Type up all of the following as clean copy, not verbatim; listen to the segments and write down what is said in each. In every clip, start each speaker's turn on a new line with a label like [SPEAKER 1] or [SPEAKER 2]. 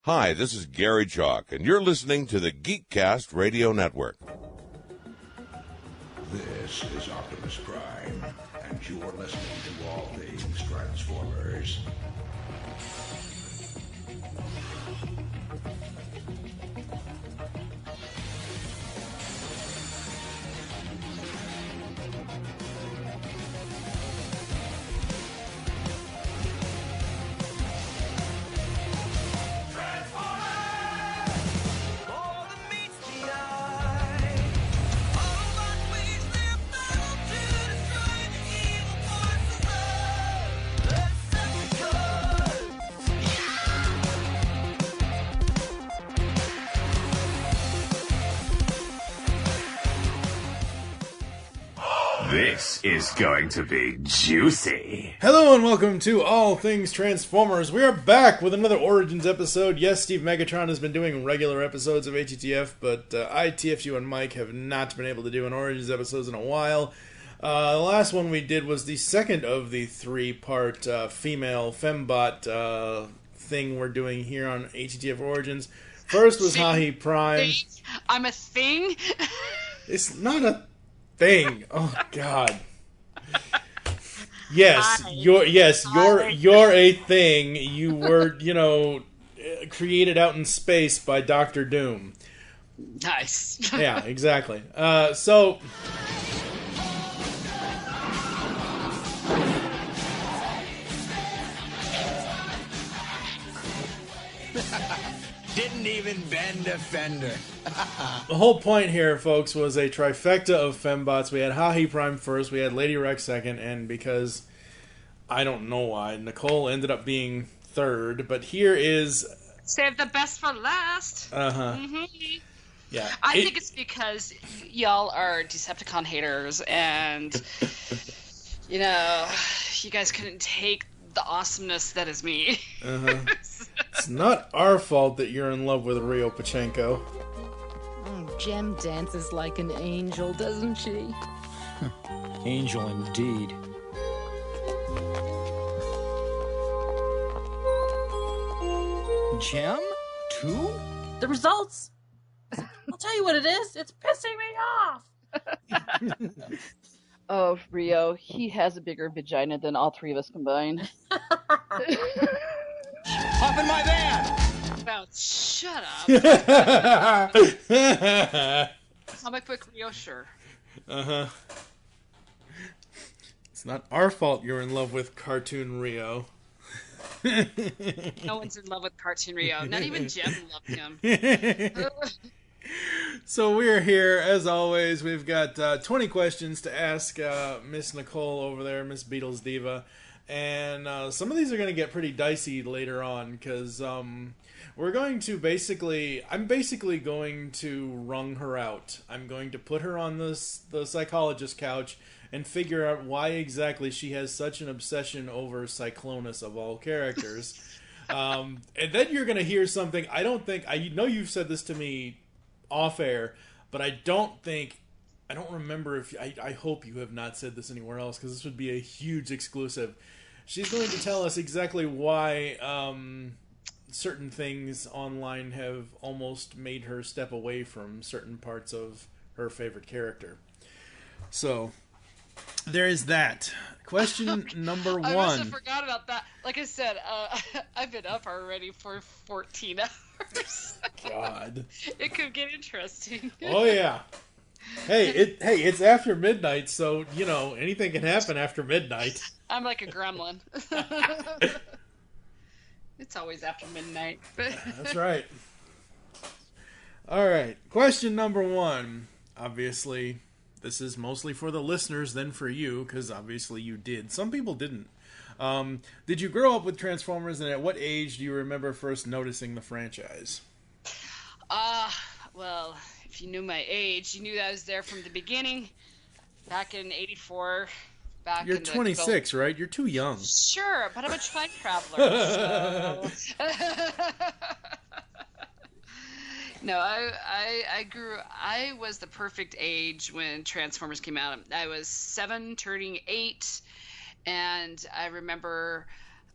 [SPEAKER 1] Hi, this is Gary Chalk, and you're listening to the Geekcast Radio Network.
[SPEAKER 2] This is Optimus Prime, and you're listening to All Things Transformers.
[SPEAKER 3] This is going to be juicy.
[SPEAKER 4] Hello and welcome to All Things Transformers. We are back with another Origins episode. Yes, Steve Megatron has been doing regular episodes of ATTF, but I, TFG, and Mike have not been able to do an Origins episodes in a while. The last one we did was the second of the three-part female fembot thing we're doing here on ATTF Origins. First was Hale Prime.
[SPEAKER 5] I'm a thing?
[SPEAKER 4] It's not a thing. Oh God. Yes, you're a thing. You were, created out in space by Dr. Doom.
[SPEAKER 5] Nice.
[SPEAKER 4] Yeah, exactly. So
[SPEAKER 6] Didn't even bend a fender.
[SPEAKER 4] the whole point here, folks, was a trifecta of fembots. We had Hale Prime first, we had Lady Rex second, and because I don't know why, Nicole ended up being third. But here is
[SPEAKER 5] Save the best for last.
[SPEAKER 4] Mm-hmm. Yeah.
[SPEAKER 5] I think it's because y'all are Decepticon haters, and you guys couldn't take the awesomeness that is me.
[SPEAKER 4] It's not our fault that you're in love with Rio Pachenko.
[SPEAKER 7] Oh, Jem dances like an angel, doesn't she?
[SPEAKER 8] Angel indeed. Jem? 2?
[SPEAKER 9] The results. I'll tell you what it is. It's pissing me off.
[SPEAKER 10] Oh, Rio, he has a bigger vagina than all three of us combined.
[SPEAKER 6] Hop in my van!
[SPEAKER 5] Well, shut up. Comic book Rio, sure.
[SPEAKER 4] It's not our fault you're in love with Cartoon Rio.
[SPEAKER 5] No one's in love with Cartoon Rio. Not even Jem loved him.
[SPEAKER 4] So we're here, as always. We've got 20 questions to ask Miss Nicole over there, Miss Beatles Diva. And some of these are going to get pretty dicey later on, because we're going to I'm basically going to wrung her out. I'm going to put her on the psychologist couch and figure out why exactly she has such an obsession over Cyclonus of all characters. And then you're going to hear something. I know you've said this to me off air, but I don't remember if I hope you have not said this anywhere else, because this would be a huge exclusive. She's going to tell us exactly why certain things online have almost made her step away from certain parts of her favorite character. So there is that. Question number 1.
[SPEAKER 5] I must have forgot about that. Like I said, I've been up already for 14 hours.
[SPEAKER 4] God.
[SPEAKER 5] It could get interesting.
[SPEAKER 4] Oh, yeah. It's after midnight, so, anything can happen after midnight.
[SPEAKER 5] I'm like a gremlin. It's always after midnight.
[SPEAKER 4] That's right. All right. Question number 1. Obviously, this is mostly for the listeners than for you, because obviously you did. Some people didn't. Did you grow up with Transformers, and at what age do you remember first noticing the franchise?
[SPEAKER 5] Well, if you knew my age, you knew that I was there from the beginning, back in '84.
[SPEAKER 4] You're 26, right? You're too young.
[SPEAKER 5] Sure, but I'm a time traveler. So. No, I was the perfect age when Transformers came out. I was 7 turning 8, and I remember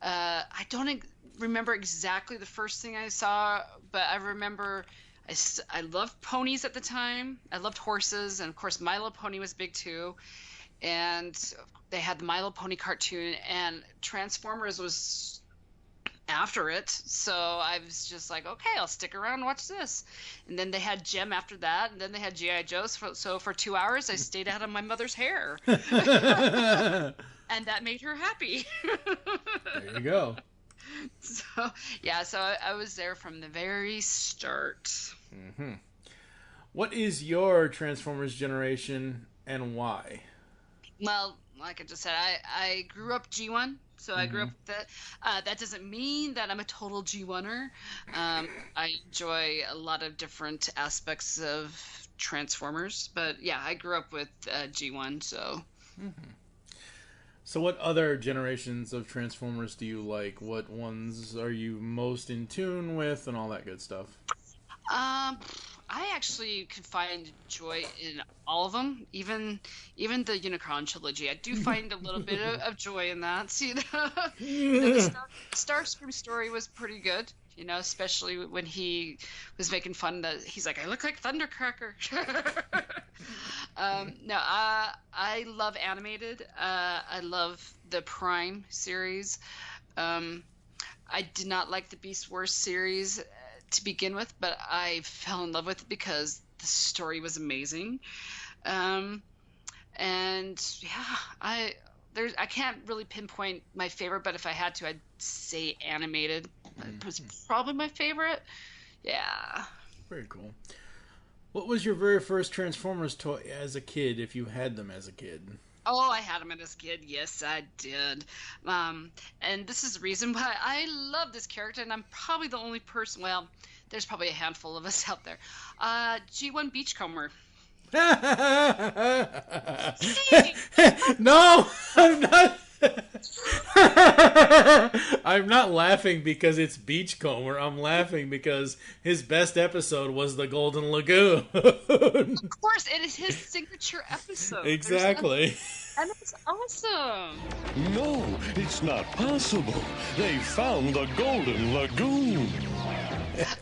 [SPEAKER 5] I don't remember exactly the first thing I saw, but I remember I loved ponies at the time. I loved horses, and of course Milo Pony was big too. And they had the Milo Pony cartoon, and Transformers was after it. So I was just like, okay, I'll stick around and watch this. And then they had Gem after that, and then they had G.I. Joe. So for 2 hours, I stayed out of my mother's hair. And that made her happy.
[SPEAKER 4] There you go.
[SPEAKER 5] So, yeah, so I was there from the very start.
[SPEAKER 4] Mm-hmm. What is your Transformers generation and why?
[SPEAKER 5] Well, like I just said, I grew up G1, so I grew up with that. That doesn't mean that I'm a total G1er. I enjoy a lot of different aspects of Transformers, but yeah, I grew up with G1, so...
[SPEAKER 4] Mm-hmm. So what other generations of Transformers do you like? What ones are you most in tune with and all that good stuff?
[SPEAKER 5] I actually could find joy in all of them, even the Unicron trilogy. I do find a little bit of joy in that. See, the Starscream story was pretty good, especially when he was making fun that he's like, I look like Thundercracker. No, I love animated. I love the Prime series. I did not like the Beast Wars series to begin with, but I fell in love with it because the story was amazing. And yeah, I can't really pinpoint my favorite, but if I had to, I'd say animated. It was probably my favorite. Yeah.
[SPEAKER 4] Very cool. What was your very first Transformers toy as a kid, if you had them as a kid?
[SPEAKER 5] Oh, I had them as a kid. Yes, I did. And this is the reason why I love this character, and I'm probably the only person, well, there's probably a handful of us out there. G1 Beachcomber.
[SPEAKER 4] No, I'm not. I'm not laughing because it's Beachcomber. I'm laughing because his best episode was the Golden Lagoon.
[SPEAKER 5] Of course, it is his signature episode.
[SPEAKER 4] Exactly.
[SPEAKER 5] And it's awesome.
[SPEAKER 11] No, it's not possible. They found the Golden Lagoon.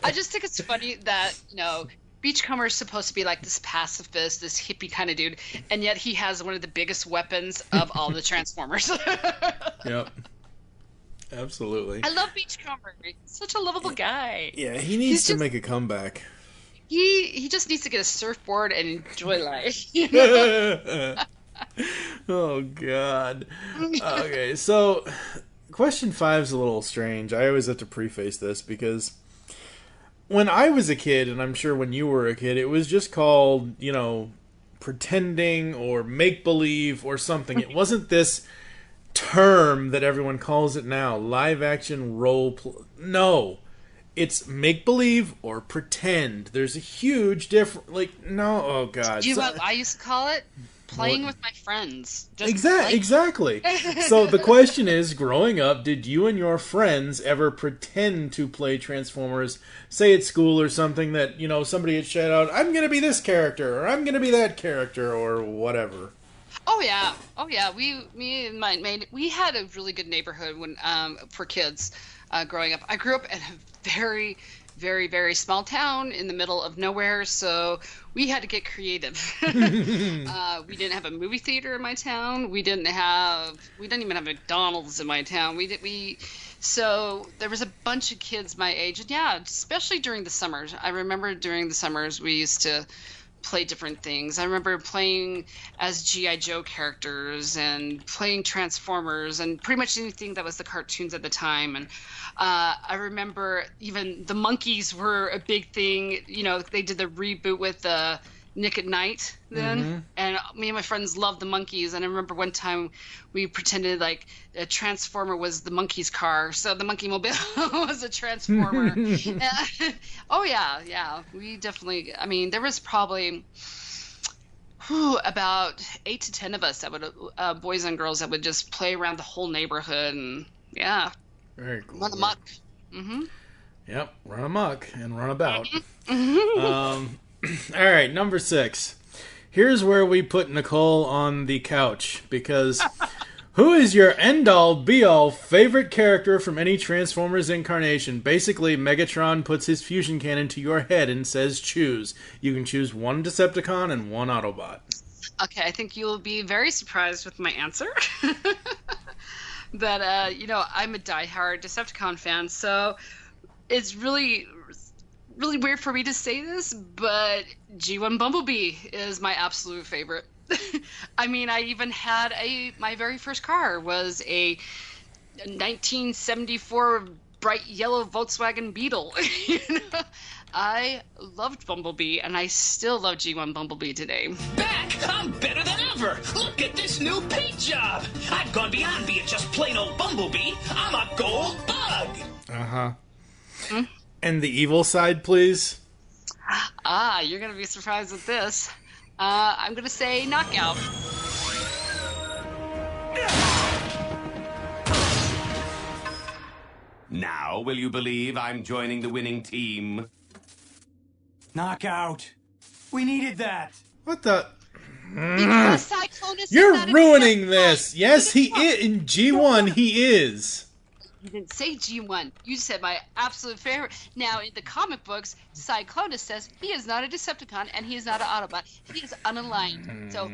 [SPEAKER 5] I just think it's funny that, Beachcomber is supposed to be like this pacifist, this hippie kind of dude, and yet he has one of the biggest weapons of all the Transformers.
[SPEAKER 4] Yep. Absolutely.
[SPEAKER 5] I love Beachcomber. He's such a lovable guy.
[SPEAKER 4] Yeah, he needs to make a comeback.
[SPEAKER 5] He just needs to get a surfboard and enjoy life.
[SPEAKER 4] Oh, God. Okay, so question 5 is a little strange. I always have to preface this because when I was a kid, and I'm sure when you were a kid, it was just called, pretending or make-believe or something. It wasn't this term that everyone calls it now, live-action role No. It's make-believe or pretend. There's a huge difference. Oh, God.
[SPEAKER 5] Do you know what I used to call it? Playing with my friends.
[SPEAKER 4] Exactly. So the question is, growing up, did you and your friends ever pretend to play Transformers, say at school or something that, somebody had shout out, I'm going to be this character, or I'm going to be that character, or whatever?
[SPEAKER 5] Oh yeah. Me and my maid, we had a really good neighborhood when for kids growing up. I grew up in a very, very, very small town in the middle of nowhere, so we had to get creative. We didn't have a movie theater in my town. We didn't even have McDonald's in my town. So there was a bunch of kids my age, and yeah, especially during the summers. I remember during the summers we used to play different things. I remember playing as G.I. Joe characters and playing Transformers and pretty much anything that was the cartoons at the time. And I remember even the Monkeys were a big thing. They did the reboot with Nick at Night then, and me and my friends loved the Monkeys. And I remember one time we pretended like a Transformer was the Monkeys' car, so the Monkey Mobile was a Transformer. Oh yeah, we definitely. I mean, there was probably about 8 to 10 of us that would boys and girls that would just play around the whole neighborhood, and yeah,
[SPEAKER 4] very cool.
[SPEAKER 5] Run amok.
[SPEAKER 4] Yep, run amok and run about. All right, number 6. Here's where we put Nicole on the couch, because Who is your end-all, be-all favorite character from any Transformers incarnation? Basically, Megatron puts his fusion cannon to your head and says choose. You can choose one Decepticon and one Autobot.
[SPEAKER 5] Okay, I think you'll be very surprised with my answer. But, I'm a diehard Decepticon fan, so it's really weird for me to say this, but G1 Bumblebee is my absolute favorite. I mean, I even had my very first car was a 1974 bright yellow Volkswagen Beetle. I loved Bumblebee, and I still love G1 Bumblebee today.
[SPEAKER 6] Back! I'm better than ever! Look at this new paint job! I've gone beyond being just plain old Bumblebee. I'm a gold bug!
[SPEAKER 4] Uh-huh. And the evil side, please?
[SPEAKER 5] You're going to be surprised with this. I'm going to say Knockout.
[SPEAKER 3] Now, will you believe I'm joining the winning team?
[SPEAKER 6] Knockout. We needed that.
[SPEAKER 4] What the...
[SPEAKER 5] Because Cyclonus
[SPEAKER 4] You're ruining this. Yes, he is. In G1, he is.
[SPEAKER 5] You didn't say G1. You said my absolute favorite. Now, in the comic books, Cyclonus says he is not a Decepticon and he is not an Autobot. He is unaligned. So...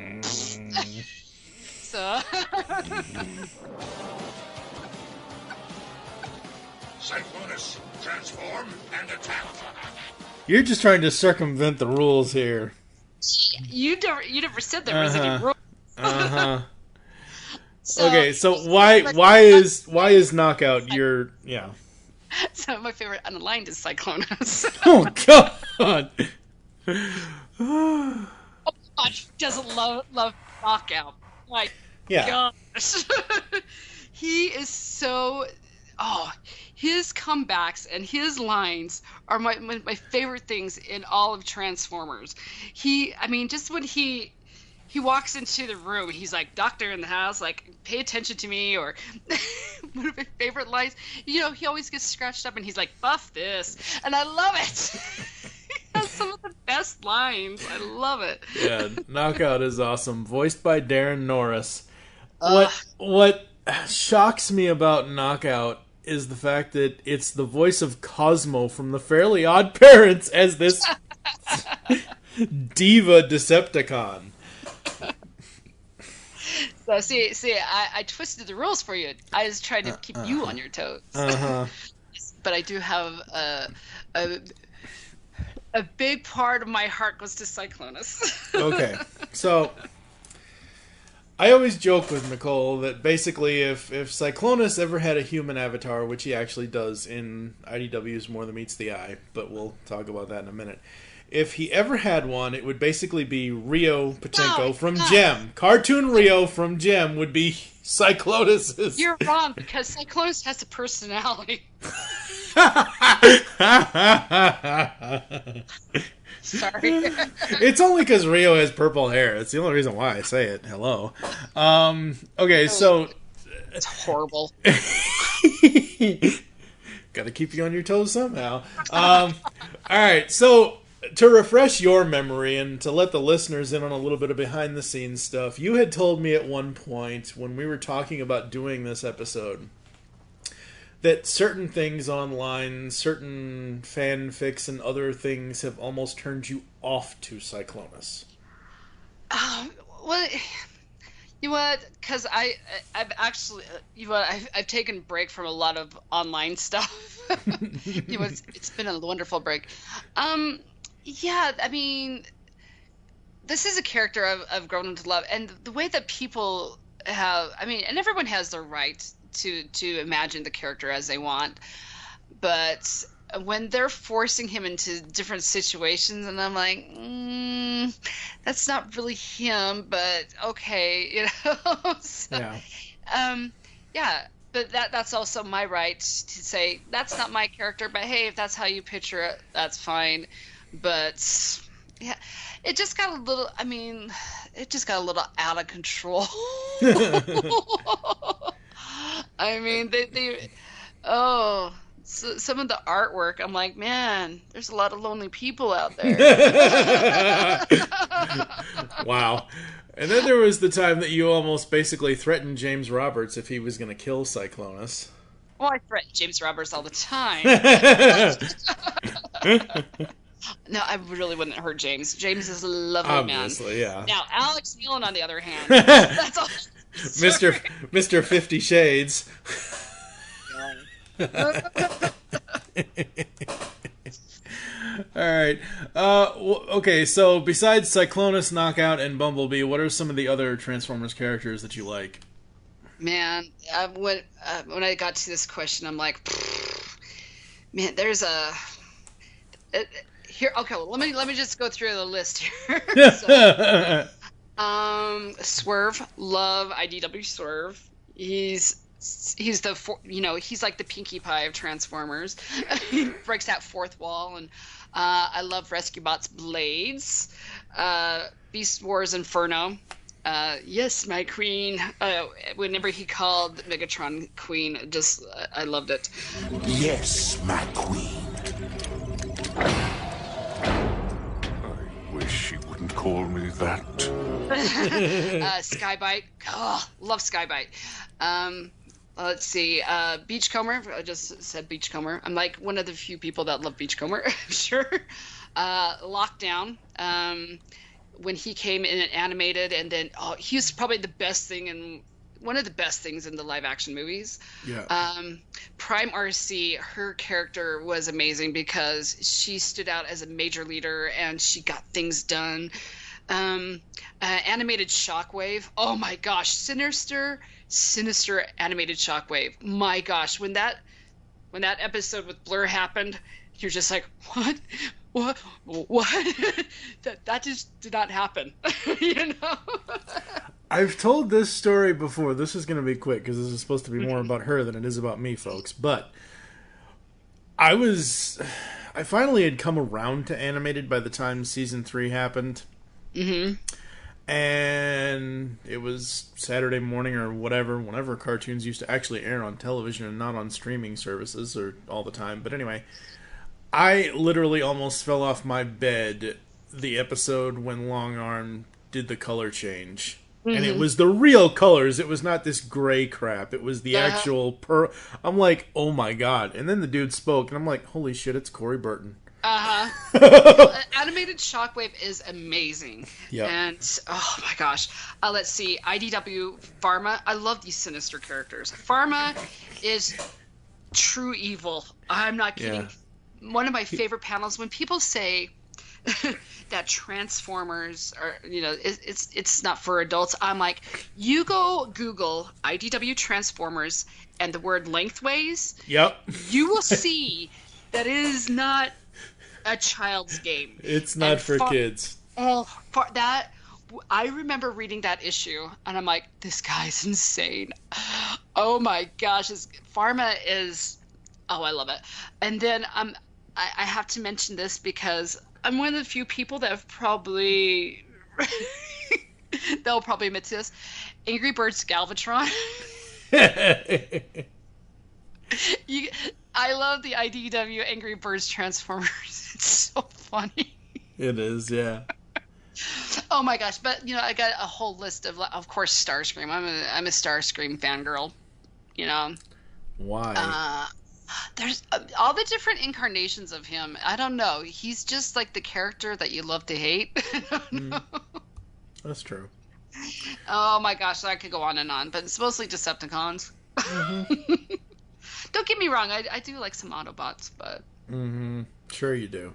[SPEAKER 2] Cyclonus, transform and attack.
[SPEAKER 4] You're just trying to circumvent the rules here.
[SPEAKER 5] You never said there was any rules.
[SPEAKER 4] Okay, so why is Knockout your
[SPEAKER 5] So my favorite unaligned is Cyclonus.
[SPEAKER 4] Oh God!
[SPEAKER 5] Oh gosh, doesn't love Knockout. My gosh, he is so. Oh, his comebacks and his lines are my favorite things in all of Transformers. Just when he walks into the room, he's like, "Doctor in the house, like, pay attention to me," or one of my favorite lines. He always gets scratched up and he's like, "Buff this," and I love it. He has some of the best lines. I love it.
[SPEAKER 4] Yeah, Knockout is awesome. Voiced by Darren Norris. What shocks me about Knockout is the fact that it's the voice of Cosmo from the Fairly Odd Parents as this diva Decepticon.
[SPEAKER 5] So see, I twisted the rules for you. I was trying to keep you on your toes. But I do have a big part of my heart goes to Cyclonus.
[SPEAKER 4] Okay, so I always joke with Nicole that basically if Cyclonus ever had a human avatar, which he actually does in IDW's More Than Meets the Eye, but we'll talk about that in a minute. If he ever had one, it would basically be Rio Pacheco from Gem. Cartoon Rio from Gem would be Cyclonus's.
[SPEAKER 5] You're wrong, because Cyclonus has a personality. Sorry.
[SPEAKER 4] It's only because Rio has purple hair. It's the only reason why I say it. Hello. Okay, so...
[SPEAKER 5] It's horrible.
[SPEAKER 4] Gotta keep you on your toes somehow. Alright, so... To refresh your memory and to let the listeners in on a little bit of behind-the-scenes stuff, you had told me at one point when we were talking about doing this episode that certain things online, certain fanfics and other things have almost turned you off to Cyclonus.
[SPEAKER 5] Well, you know what? Because I've actually, I've taken a break from a lot of online stuff. It's been a wonderful break. Yeah, this is a character I've grown into love, and the way that people have, and everyone has their right to imagine the character as they want, but when they're forcing him into different situations, and I'm like, that's not really him, but okay, So, yeah. But that's also my right to say that's not my character, but hey, if that's how you picture it, that's fine. But yeah, it just got a little out of control. some of the artwork, I'm like, man, there's a lot of lonely people out there.
[SPEAKER 4] Wow. And then there was the time that you almost basically threatened James Roberts if he was going to kill Cyclonus.
[SPEAKER 5] Well, I threaten James Roberts all the time. No, I really wouldn't hurt James. James is a lovely
[SPEAKER 4] Obviously,
[SPEAKER 5] man.
[SPEAKER 4] Yeah.
[SPEAKER 5] Now, Alex Nealon, on the other hand, that's all.
[SPEAKER 4] Mr. 50 Shades. All right. Okay, so besides Cyclonus, Knockout, and Bumblebee, what are some of the other Transformers characters that you like?
[SPEAKER 5] Man, when I got to this question, I'm like, man, there's a here. Okay, well, let me just go through the list here. So, Swerve, love IDW Swerve. He's the he's like the Pinkie Pie of Transformers. He breaks that fourth wall, and I love Rescue Bot's Blades, Beast Wars Inferno. Yes, my queen. Whenever he called Megatron queen, just I loved it.
[SPEAKER 2] Yes, my queen.
[SPEAKER 11] I wish you wouldn't call me that.
[SPEAKER 5] Skybite. Oh, love Skybite. Let's see. Beachcomber. I just said Beachcomber. I'm like one of the few people that love Beachcomber. I'm sure. Lockdown. When he came in and animated, and then he was probably one of the best things in the live action movies.
[SPEAKER 4] Yeah.
[SPEAKER 5] Prime RC, her character was amazing because she stood out as a major leader and she got things done. Animated Shockwave. Oh my gosh, sinister animated Shockwave. My gosh, when that episode with Blur happened, you're just like, what? that just did not happen. You know.
[SPEAKER 4] I've told this story before. This is going to be quick because this is supposed to be more about her than it is about me, folks. But I finally had come around to animated by the time season 3 happened. Mm-hmm. And it was Saturday morning or whatever, whenever cartoons used to actually air on television and not on streaming services or all the time. But anyway, I literally almost fell off my bed the episode when Long Arm did the color change. Mm-hmm. And it was the real colors. It was not this gray crap. It was the actual I'm like, oh my god. And then the dude spoke, and I'm like, holy shit, it's Corey Burton.
[SPEAKER 5] Animated Shockwave is amazing.
[SPEAKER 4] Yep.
[SPEAKER 5] And oh my gosh, let's see, IDW Pharma. I love these sinister characters. Pharma is true evil. I'm not kidding. Yeah. One of my favorite panels when people say that Transformers are, it's not for adults. I'm like, you go Google IDW Transformers and the word lengthways.
[SPEAKER 4] Yep.
[SPEAKER 5] You will see that it is not a child's game.
[SPEAKER 4] It's not for kids.
[SPEAKER 5] Oh, for that, I remember reading that issue, and I'm like, this guy's insane. Oh my gosh, Pharma is. Oh, I love it. And then I have to mention this because I'm one of the few people that have probably they'll probably admit to this. Angry Birds Galvatron. I love the IDW Angry Birds Transformers. It's so funny.
[SPEAKER 4] It is, yeah.
[SPEAKER 5] Oh my gosh! But I got a whole list of course, Starscream. I'm a Starscream fangirl.
[SPEAKER 4] Why?
[SPEAKER 5] There's all the different incarnations of him. I don't know. He's just like the character that you love to hate.
[SPEAKER 4] That's true.
[SPEAKER 5] Oh my gosh, I could go on and on, but it's mostly Decepticons. Mm-hmm. Don't get me wrong, I do like some Autobots, but...
[SPEAKER 4] Mm-hmm. Sure you do.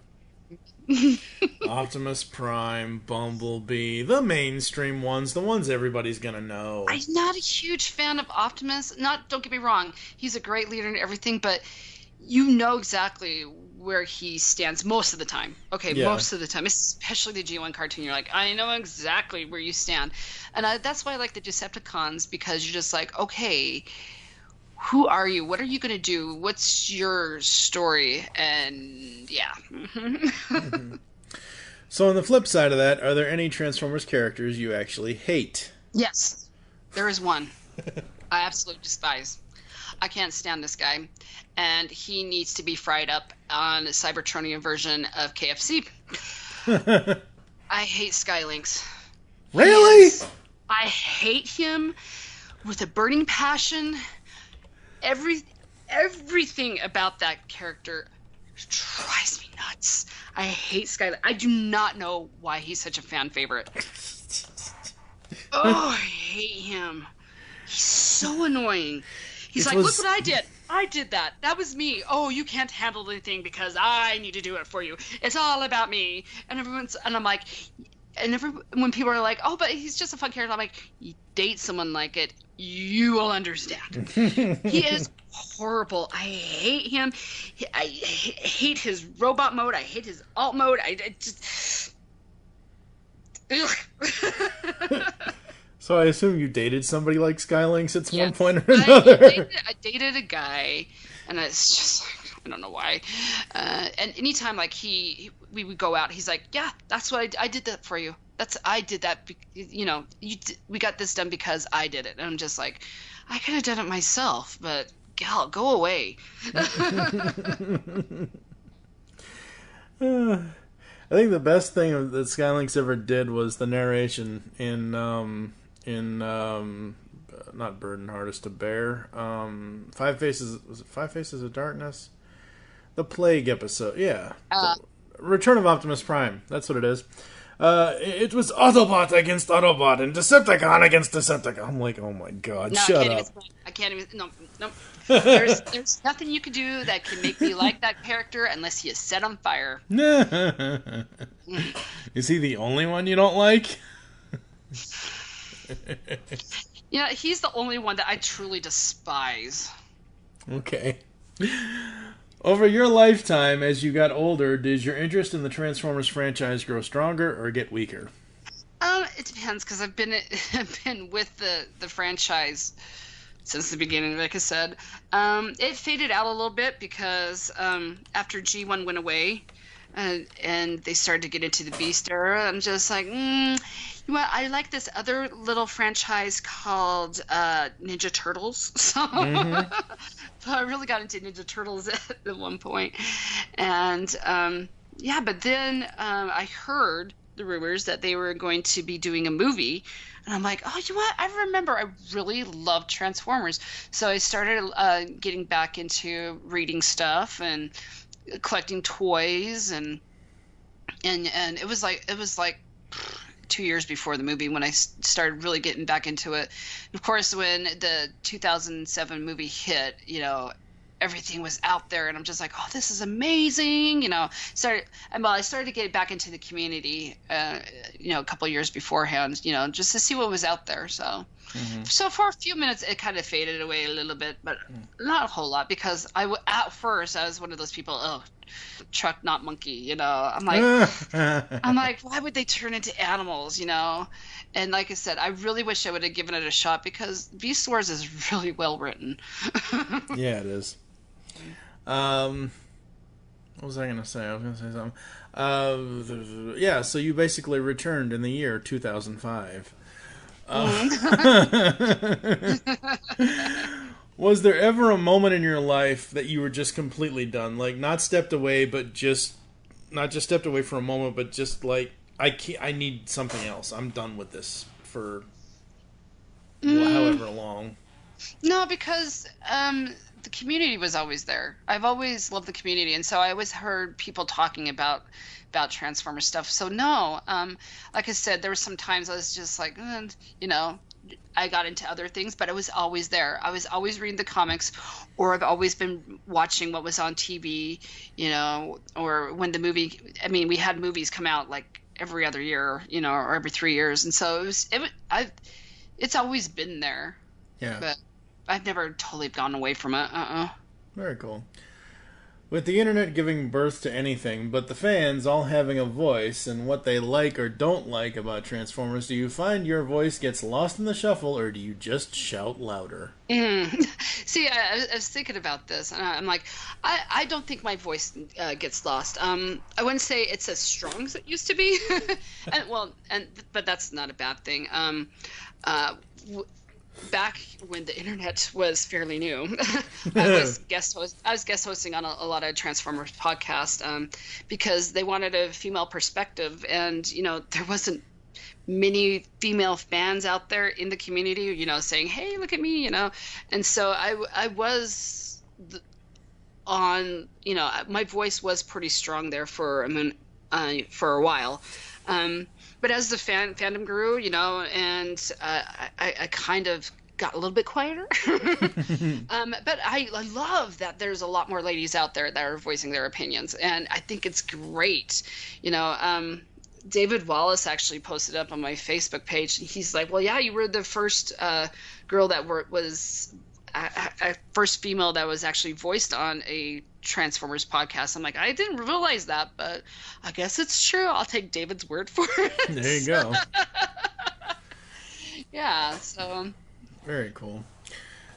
[SPEAKER 4] Optimus Prime, Bumblebee, the mainstream ones, the ones everybody's gonna know.
[SPEAKER 5] I'm not a huge fan of Optimus. Don't get me wrong, he's a great leader and everything, but you know exactly where he stands most of the time. Okay, yeah. Most of the time, especially the G1 cartoon, you're like, I know exactly where you stand. And that's why I like the Decepticons, because you're just like, okay... Who are you? What are you going to do? What's your story? And yeah.
[SPEAKER 4] Mm-hmm. So on the flip side of that, are there any Transformers characters you actually hate?
[SPEAKER 5] Yes. There is one. I absolutely despise. I can't stand this guy, and he needs to be fried up on a Cybertronian version of KFC. I hate Skylynx.
[SPEAKER 4] Really?
[SPEAKER 5] I hate him with a burning passion. Everything about that character drives me nuts. I hate Skylynx. I do not know why he's such a fan favorite. Oh, I hate him. He's so annoying. He's look what I did. I did that. That was me. Oh, you can't handle anything because I need to do it for you. It's all about me. And I'm like, when people are like, oh, but he's just a fun character, I'm like, you date someone like it, you will understand. He is horrible. I hate him. I hate his robot mode. I hate his alt mode. I just...
[SPEAKER 4] So I assume you dated somebody like Skylynx at one point or another.
[SPEAKER 5] I dated a guy, and it's just, I don't know why. And anytime like we would go out, he's like, yeah, that's what I did that for you. I did that, we got this done because I did it. And I'm just like, I could have done it myself, but gal, go away.
[SPEAKER 4] I think the best thing that Skylynx ever did was the narration in not Burden Hardest to Bear, Five Faces of Darkness, the Plague episode, yeah, Return of Optimus Prime, that's what it is. It was Autobot against Autobot and Decepticon against Decepticon. I'm like, oh my god,
[SPEAKER 5] no,
[SPEAKER 4] shut up.
[SPEAKER 5] I can't even, no. There's nothing you can do that can make me like that character unless he is set on fire.
[SPEAKER 4] Is he the only one you don't like?
[SPEAKER 5] He's the only one that I truly despise.
[SPEAKER 4] Okay. Over your lifetime, as you got older, did your interest in the Transformers franchise grow stronger or get weaker?
[SPEAKER 5] It depends, because I've been with the franchise since the beginning, like I said. It faded out a little bit because after G1 went away and they started to get into the Beast era, I'm just like, I like this other little franchise called Ninja Turtles. So I really got into Ninja Turtles at one point. And but then I heard the rumors that they were going to be doing a movie. And I'm like, oh, you know what? I remember I really loved Transformers. So I started getting back into reading stuff and collecting toys, and it was like 2 years before the movie when I started really getting back into it. And of course, when the 2007 movie hit, everything was out there, and I'm just like, oh, this is amazing, I started to get back into the community, a couple years beforehand, just to see what was out there. So, so for a few minutes, it kind of faded away a little bit, but not a whole lot, because at first I was one of those people, truck not monkey, I'm like, why would they turn into animals, And like I said, I really wish I would have given it a shot, because Beast Wars is really well written.
[SPEAKER 4] Yeah, it is. What was I going to say? I was going to say something. Yeah, so you basically returned in the year 2005. Was there ever a moment in your life that you were just completely done? Like, not stepped away, but not just stepped away for a moment, but just like, I need something else. I'm done with this for however long.
[SPEAKER 5] No, because the community was always there. I've always loved the community, and so I always heard people talking about Transformer stuff. So no, like I said, there were some times I was just like, I got into other things, but I was always there. I was always reading the comics, or I've always been watching what was on TV, or when the movie. I mean, we had movies come out like every other year, or every 3 years, and so it's always been there.
[SPEAKER 4] Yeah.
[SPEAKER 5] But I've never totally gone away from it.
[SPEAKER 4] Very cool. With the internet giving birth to anything, but the fans all having a voice and what they like or don't like about Transformers, do you find your voice gets lost in the shuffle, or do you just shout louder?
[SPEAKER 5] See, I was thinking about this, and I'm like, I don't think my voice gets lost. I wouldn't say it's as strong as it used to be, but that's not a bad thing. back when the internet was fairly new, I was guest hosting on a lot of Transformers podcasts because they wanted a female perspective, and there wasn't many female fans out there in the community, saying, "Hey, look at me," and so I was on, my voice was pretty strong there for a while. But as the fandom grew, and I kind of got a little bit quieter. But I love that there's a lot more ladies out there that are voicing their opinions, and I think it's great. David Wallace actually posted up on my Facebook page, and he's like, "Well, yeah, you were the first girl that was first female that was actually voiced on a Transformers podcast." I'm like, I didn't realize that, but I guess it's true. I'll take David's word for it.
[SPEAKER 4] There you go.
[SPEAKER 5] Yeah, so.
[SPEAKER 4] Very cool.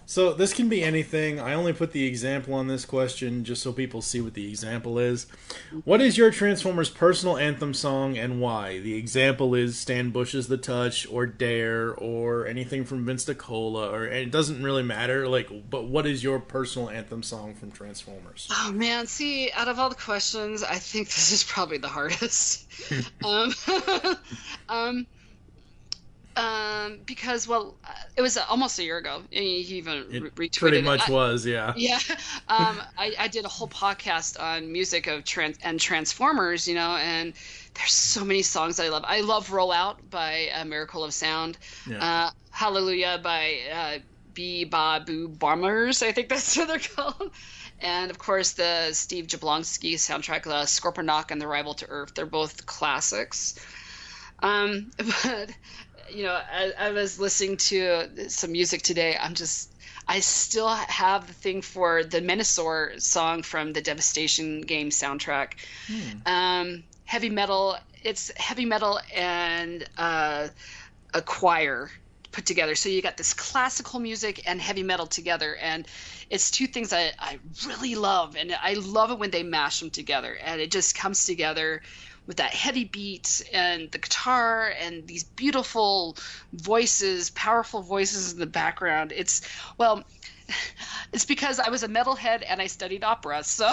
[SPEAKER 4] So this can be anything. I only put the example on this question just so people see what the example is. What is your Transformers personal anthem song and why? The example is Stan Bush's The Touch or Dare or anything from Vince DiCola, and it doesn't really matter. But what is your personal anthem song from Transformers?
[SPEAKER 5] Oh man, see, out of all the questions, I think this is probably the hardest. Because it was almost a year ago. He even retweeted it.
[SPEAKER 4] Pretty much was, yeah.
[SPEAKER 5] Yeah. I did a whole podcast on music of Transformers, and there's so many songs I love. I love Roll Out by Miracle of Sound. Yeah. Hallelujah by Ba Boo Bombers. I think that's what they're called. And of course the Steve Jablonsky soundtrack, Scorponok and the Rival to Earth. They're both classics. But I was listeing to some music today. I still have the thing for the Menasor song from the Devastation game soundtrack. Heavy metal. It's heavy metal and a choir put together. So you got this classical music and heavy metal together, and it's two things I really love, and I love it when they mash them together, and it just comes together with that heavy beat and the guitar and these beautiful voices, powerful voices in the background. It's because I was a metalhead and I studied opera, so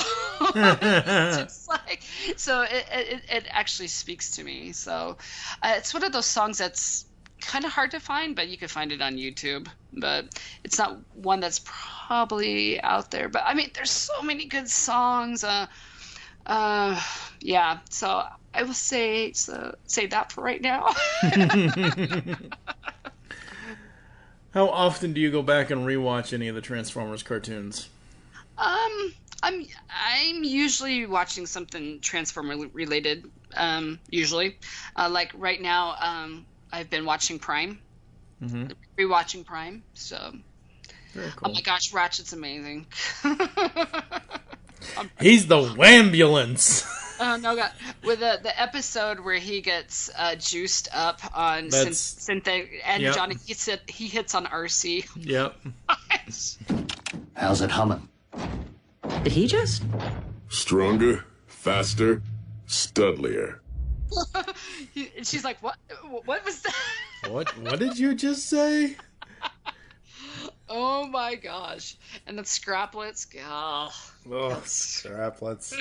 [SPEAKER 5] it actually speaks to me. So it's one of those songs that's kind of hard to find, but you can find it on YouTube. But it's not one that's probably out there. But I mean, there's so many good songs. Yeah, so I will say that for right now.
[SPEAKER 4] How often do you go back and rewatch any of the Transformers cartoons?
[SPEAKER 5] I'm usually watching something Transformer related. Usually, like right now, I've been watching Prime, rewatching Prime. So, very cool. Oh my gosh, Ratchet's amazing.
[SPEAKER 4] He's the Wambulance.
[SPEAKER 5] Oh no, God! With the episode where he gets juiced up on synthetic, and yep. Johnny he hits on RC.
[SPEAKER 4] Yep.
[SPEAKER 12] How's it humming?
[SPEAKER 7] Did he just?
[SPEAKER 13] Stronger, faster, studlier.
[SPEAKER 5] She's like, what? What was that?
[SPEAKER 4] What did you just say?
[SPEAKER 5] Oh my gosh! And the Scraplets,
[SPEAKER 4] oh, Scraplets.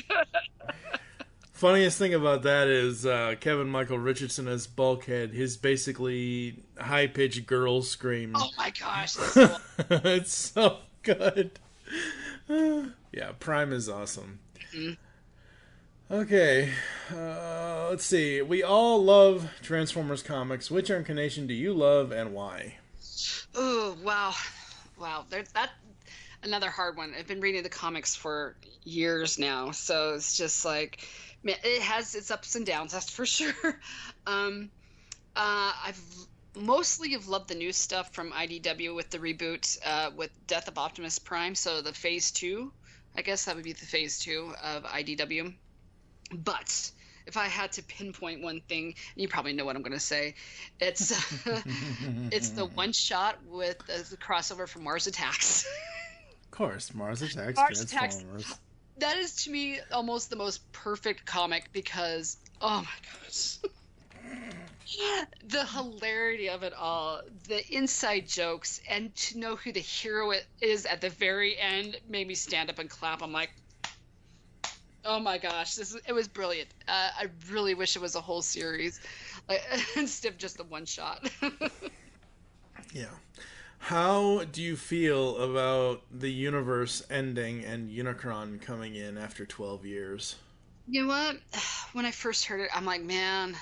[SPEAKER 4] Funniest thing about that is Kevin Michael Richardson as Bulkhead. His basically high-pitched girl scream.
[SPEAKER 5] Oh my gosh, that's so
[SPEAKER 4] it's so good. Yeah, Prime is awesome. Mm-hmm. Okay, let's see. We all love Transformers comics. Which incarnation do you love and why?
[SPEAKER 5] Oh wow. There's that. Another hard one. I've been reading the comics for years now, so it's just like, man, it has its ups and downs, that's for sure. I've mostly loved the new stuff from IDW with the reboot with Death of Optimus Prime, so the Phase 2. I guess that would be the Phase 2 of IDW. But if I had to pinpoint one thing, and you probably know what I'm going to say, it's it's the one shot with the crossover from Mars Attacks.
[SPEAKER 4] Of course, Mars Attacks, Transformers.
[SPEAKER 5] That is, to me, almost the most perfect comic because, oh my gosh. The hilarity of it all, the inside jokes, and to know who the hero is at the very end made me stand up and clap. I'm like, oh my gosh, it was brilliant. I really wish it was a whole series, instead of just the one shot.
[SPEAKER 4] Yeah. How do you feel about the universe ending and Unicron coming in after 12 years?
[SPEAKER 5] You know what? When I first heard it, I'm like, man,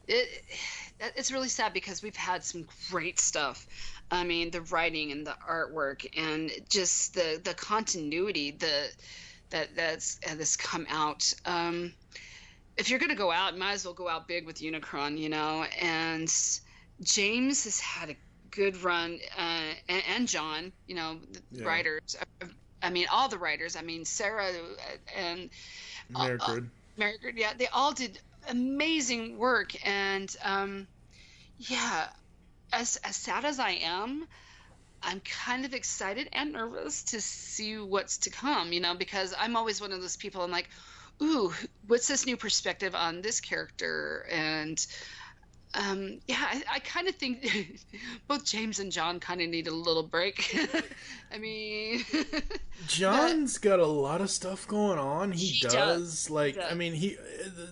[SPEAKER 5] it's really sad because we've had some great stuff. I mean, the writing and the artwork and just the continuity that's come out. If you're going to go out, might as well go out big with Unicron, you know. And James has had a good run, and John, you know, the writers. I mean, all the writers. I mean, Sarah and
[SPEAKER 4] Margaret.
[SPEAKER 5] Yeah, they all did amazing work. And yeah, as sad as I am, I'm kind of excited and nervous to see what's to come, you know, because I'm always one of those people. I'm like, ooh, what's this new perspective on this character? And yeah, I kind of think both James and John kind of need a little break. I mean,
[SPEAKER 4] John's got a lot of stuff going on. He does. Like, I mean,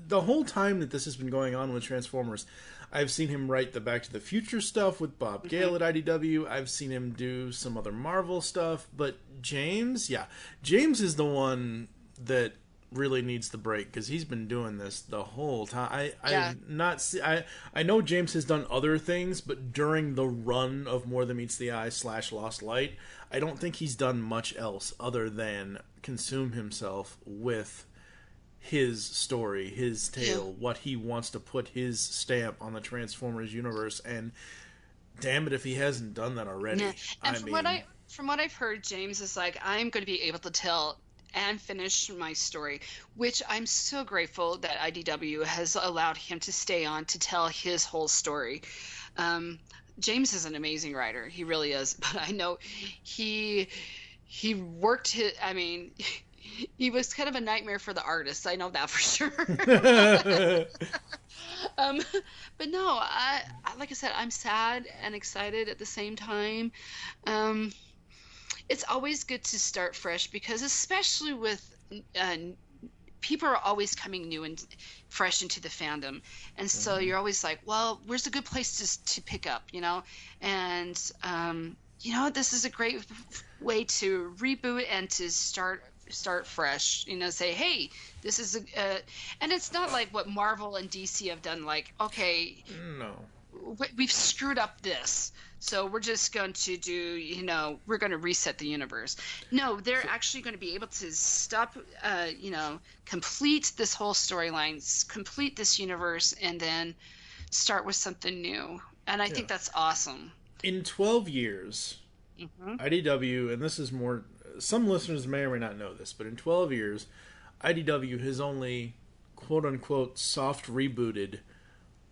[SPEAKER 4] the whole time that this has been going on with Transformers, I've seen him write the Back to the Future stuff with Bob Gale at IDW. I've seen him do some other Marvel stuff. But James is the one that really needs the break because he's been doing this the whole time. I know James has done other things, but during the run of More Than Meets the Eye / Lost Light, I don't think he's done much else other than consume himself with his story, his tale, what he wants to put his stamp on the Transformers universe, and damn it if he hasn't done that already.
[SPEAKER 5] Yeah. And from what I've heard, James is like, I'm going to be able to tell and finish my story, which I'm so grateful that IDW has allowed him to stay on to tell his whole story. James is an amazing writer. He really is. But I know he worked his, I mean, he was kind of a nightmare for the artists. I know that for sure. But no, like I said, I'm sad and excited at the same time. It's always good to start fresh because especially with people are always coming new and fresh into the fandom. And so you're always like, well, where's a good place to pick up, you know? And, you know, this is a great way to reboot and to start fresh, you know, say, hey, this is and it's not like what Marvel and DC have done, like, okay,
[SPEAKER 4] no,
[SPEAKER 5] we've screwed up this, so we're just going to do, you know, we're going to reset the universe. No, they're actually going to be able to stop, you know, complete this whole storyline, complete this universe, and then start with something new. And I think that's awesome. In
[SPEAKER 4] 12 years, IDW, and this is more, some listeners may or may not know this, but in 12 years, IDW has only, quote-unquote, soft rebooted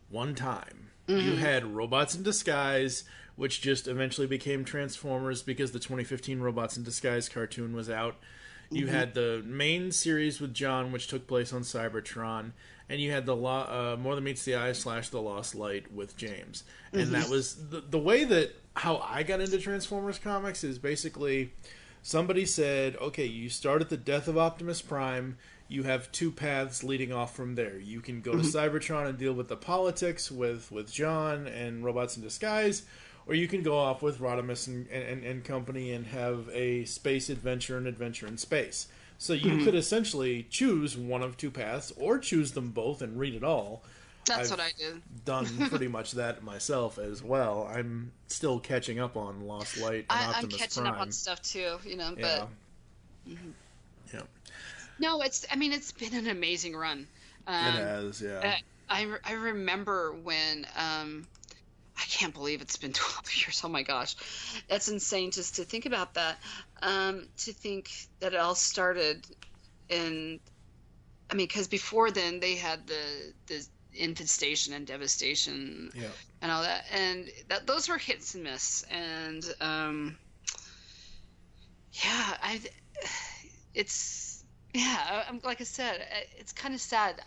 [SPEAKER 4] one time. You had Robots in Disguise, which just eventually became Transformers because the 2015 Robots in Disguise cartoon was out. You had the main series with John, which took place on Cybertron, and you had the More Than Meets the Eye / The Lost Light with James. And that was the way that how I got into Transformers comics is basically somebody said, okay, you start at the death of Optimus Prime. You have two paths leading off from there. You can go to Cybertron and deal with the politics with John and Robots in Disguise, or you can go off with Rodimus and company and have a space adventure and adventure in space. So you could essentially choose one of two paths, or choose them both and read it all.
[SPEAKER 5] That's what I did.
[SPEAKER 4] Done pretty much that myself as well. I'm still catching up on Lost Light and Optimus Prime.
[SPEAKER 5] I'm catching up on stuff too, you know, but...
[SPEAKER 4] Yeah.
[SPEAKER 5] No, it's been an amazing run.
[SPEAKER 4] It has, yeah.
[SPEAKER 5] I remember when, I can't believe it's been 12 years. Oh my gosh. That's insane just to think about that. To think that it all started because before then they had the infestation and devastation and all that. And those were hits and miss. And, like I said, it's kind of sad.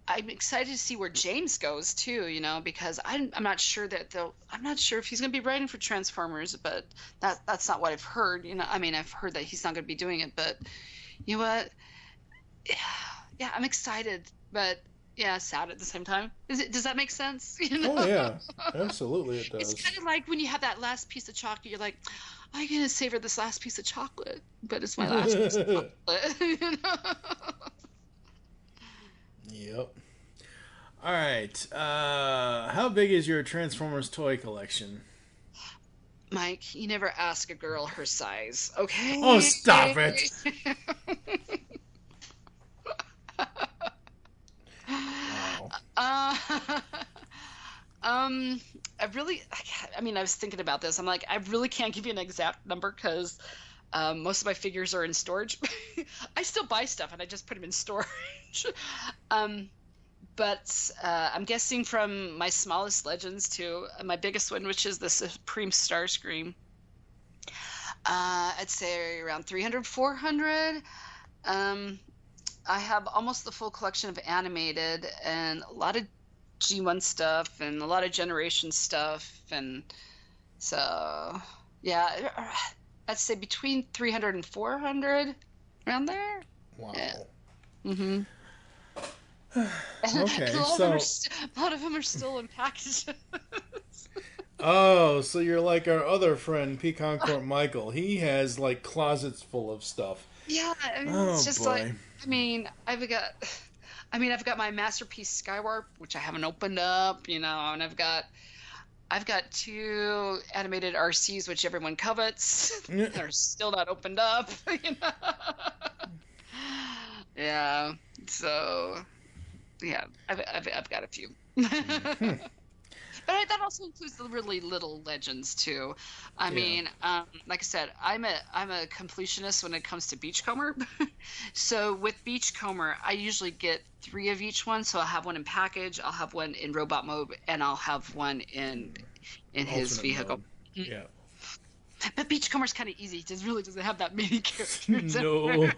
[SPEAKER 5] I'm excited to see where James goes too, you know, because I'm not sure that I'm not sure if he's going to be writing for Transformers, but that's not what I've heard. You know, I mean, I've heard that he's not going to be doing it, but you know what? Yeah, I'm excited, but yeah, sad at the same time. Does that make sense? You know?
[SPEAKER 4] Oh yeah, absolutely it does.
[SPEAKER 5] It's kind of like when you have that last piece of chocolate, you're like, I'm going to savor this last piece of chocolate, but it's my last piece of chocolate. You know?
[SPEAKER 4] Yep. All right. How big is your Transformers toy collection?
[SPEAKER 5] Mike, you never ask a girl her size, okay?
[SPEAKER 4] Oh, stop it!
[SPEAKER 5] I was thinking about this. I'm like, I really can't give you an exact number because most of my figures are in storage. I still buy stuff and I just put them in storage. But I'm guessing from my smallest Legends to my biggest one, which is the Supreme Starscream. I'd say around 300, 400. I have almost the full collection of animated and a lot of G1 stuff and a lot of Generation stuff. And so, yeah, I'd say between 300 and 400, around there.
[SPEAKER 4] Wow.
[SPEAKER 5] Yeah. Mm-hmm.
[SPEAKER 4] Okay,
[SPEAKER 5] a lot of them are still in packages.
[SPEAKER 4] Oh, so you're like our other friend, Pecan Court Michael. He has like closets full of stuff.
[SPEAKER 5] Yeah, I mean, it's just
[SPEAKER 4] boy.
[SPEAKER 5] like, I've got my Masterpiece Skywarp, which I haven't opened up, you know, and I've got 2 animated RCs, which everyone covets. They're still not opened up, you know. Yeah, so yeah, I've got a few. But that also includes the really little Legends too. I mean, like I said, I'm a completionist when it comes to Beachcomber. So with Beachcomber, I usually get 3 of each one. So I'll have one in package, I'll have one in robot mode, and I'll have one in his vehicle.
[SPEAKER 4] Mode. Yeah.
[SPEAKER 5] But Beachcomber's kind of easy. It really doesn't have that many characters.
[SPEAKER 4] No.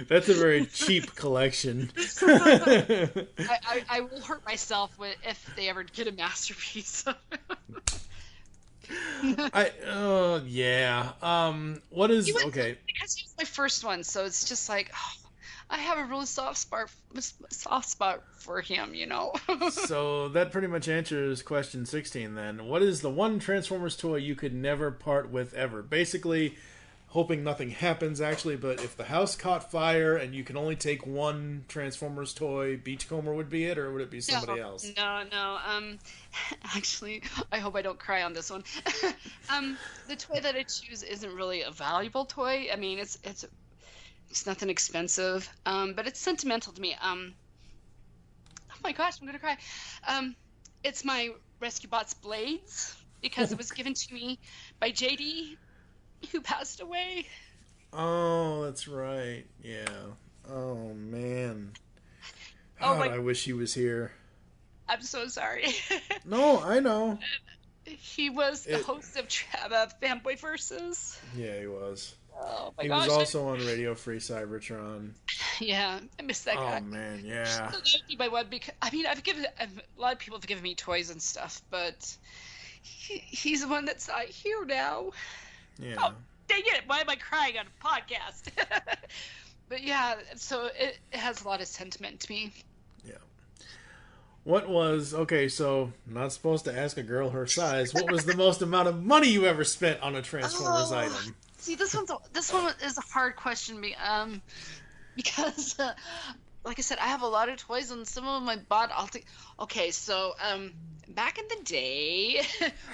[SPEAKER 4] That's a very cheap collection.
[SPEAKER 5] I will hurt myself if they ever get a Masterpiece.
[SPEAKER 4] Yeah. What is... Okay.
[SPEAKER 5] Because he was my first one, so it's just like... I have a really soft spot for him, you know.
[SPEAKER 4] So that pretty much answers question 16 then. What is the one Transformers toy you could never part with ever? Basically, hoping nothing happens actually, but if the house caught fire and you can only take one Transformers toy, Beachcomber would be it, or would it be somebody else?
[SPEAKER 5] No. Actually, I hope I don't cry on this one. The toy that I choose isn't really a valuable toy. I mean, it's nothing expensive, but it's sentimental to me. Oh my gosh, I'm gonna cry. It's my Rescue Bots Blades, because it was given to me by JD, who passed away.
[SPEAKER 4] Oh, that's right. Yeah. Oh man. God, I wish he was here.
[SPEAKER 5] I'm so sorry.
[SPEAKER 4] No, I know.
[SPEAKER 5] He was the host of Fanboy Versus.
[SPEAKER 4] Yeah, he was.
[SPEAKER 5] Oh my
[SPEAKER 4] he
[SPEAKER 5] gosh.
[SPEAKER 4] was also on Radio Free Cybertron.
[SPEAKER 5] Yeah, I miss that guy.
[SPEAKER 4] Oh man, yeah.
[SPEAKER 5] That would be my one, because a lot of people have given me toys and stuff, but he's the one that's not here now.
[SPEAKER 4] Yeah.
[SPEAKER 5] Oh, dang it! Why am I crying on a podcast? But yeah, so it has a lot of sentiment to me.
[SPEAKER 4] Yeah. What was so not supposed to ask a girl her size. What was the most amount of money you ever spent on a Transformers item?
[SPEAKER 5] See, this one is a hard question, because, like I said, I have a lot of toys, and some of them I bought. Okay, so back in the day,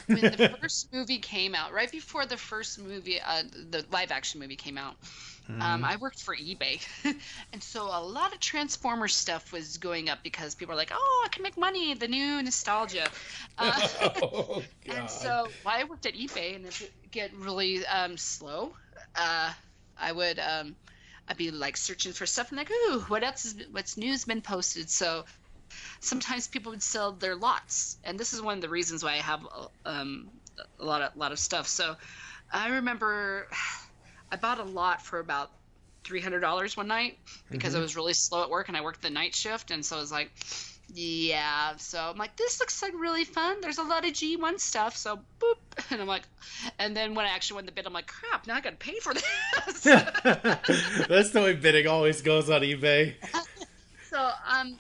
[SPEAKER 5] when the first movie came out, right before the first movie, the live-action movie came out, I worked for eBay, and so a lot of Transformers stuff was going up because people were like, "Oh, I can make money, the new nostalgia."
[SPEAKER 4] Oh, God.
[SPEAKER 5] And so while I worked at eBay, and it get really slow, I'd be like searching for stuff and like, ooh, what's new's been posted. So sometimes people would sell their lots, and this is one of the reasons why I have a lot of stuff. So I remember I bought a lot for about $300 one night because I was really slow at work and I worked the night shift, and so I was like, yeah. So I'm like, this looks like really fun. There's a lot of G1 stuff, so boop. And I'm like, and then when I actually won the bid, I'm like, crap, now I got to pay for this.
[SPEAKER 4] That's the way bidding always goes on eBay.
[SPEAKER 5] So I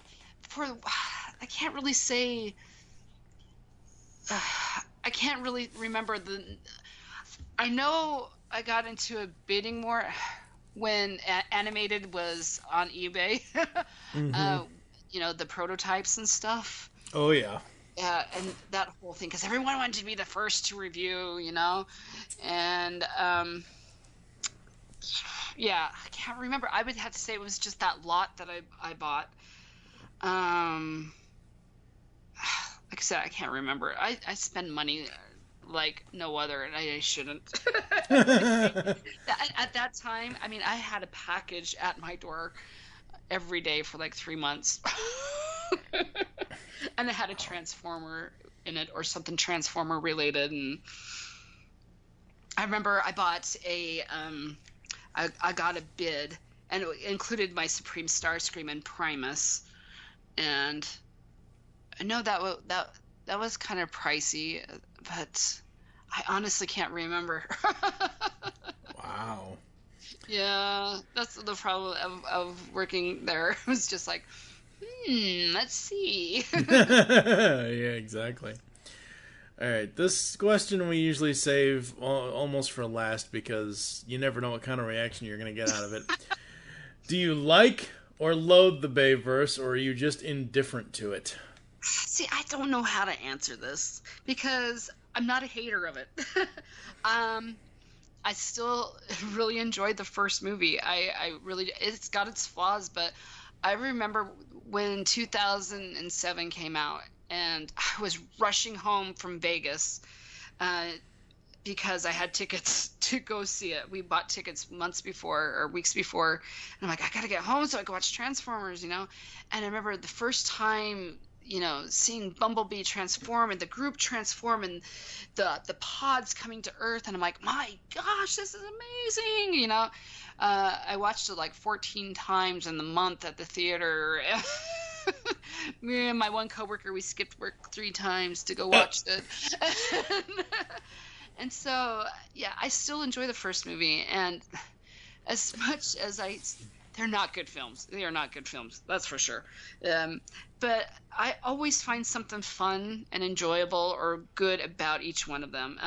[SPEAKER 5] can't really say. I can't really remember I know I got into a bidding more when animated was on eBay. You know, the prototypes and stuff.
[SPEAKER 4] Oh yeah.
[SPEAKER 5] Yeah, and that whole thing, because everyone wanted to be the first to review, you know, and yeah, I can't remember. I would have to say it was just that lot that I bought. Like I said, I can't remember. I spend money like no other, and I shouldn't. At that time, I mean, I had a package at my door every day for like 3 months. And it had a transformer in it or something transformer related. And I remember I bought I got a bid, and it included my Supreme Starscream and Primus. And I know that was kind of pricey, but I honestly can't remember.
[SPEAKER 4] Wow.
[SPEAKER 5] Yeah, that's the problem of working there. It was just like, let's see.
[SPEAKER 4] Yeah, exactly. All right, this question we usually save almost for last because you never know what kind of reaction you're going to get out of it. Do you like or loathe the Bayverse, or are you just indifferent to it?
[SPEAKER 5] See, I don't know how to answer this because I'm not a hater of it. I still really enjoyed the first movie. I really, it's got its flaws, but I remember when 2007 came out, and I was rushing home from Vegas because I had tickets to go see it. We bought tickets months before or weeks before, and I'm like, I gotta get home so I can watch Transformers, you know? And I remember the first time, you know, seeing Bumblebee transform and the group transform and the pods coming to Earth, and I'm like, my gosh, this is amazing, you know? I watched it like 14 times in the month at the theater. Me and my one coworker, we skipped work 3 times to go watch it. And so, yeah, I still enjoy the first movie, and as much as they're not good films. They are not good films, that's for sure. But I always find something fun and enjoyable or good about each one of them.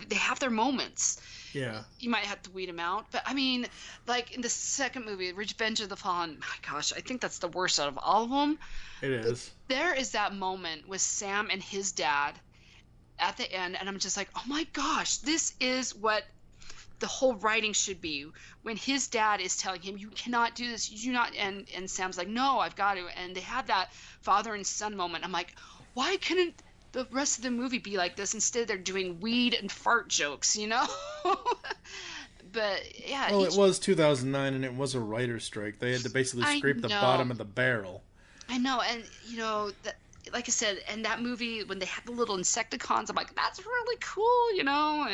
[SPEAKER 5] They have their moments.
[SPEAKER 4] Yeah.
[SPEAKER 5] You might have to weed them out. But, I mean, like in the second movie, Revenge of the Fallen, my gosh, I think that's the worst out of all of them.
[SPEAKER 4] It is.
[SPEAKER 5] There is that moment with Sam and his dad at the end, and I'm just like, oh my gosh, this is what the whole writing should be, when his dad is telling him, you cannot do this, you do not, and Sam's like, no, I've got to, and they have that father and son moment. I'm like, why couldn't the rest of the movie be like this? Instead they're doing weed and fart jokes, you know? But yeah,
[SPEAKER 4] well, it was 2009 and it was a writer's strike. They had to basically scrape the bottom of the barrel.
[SPEAKER 5] I know, and you know, like I said, and that movie, when they had the little Insecticons, I'm like, that's really cool, you know?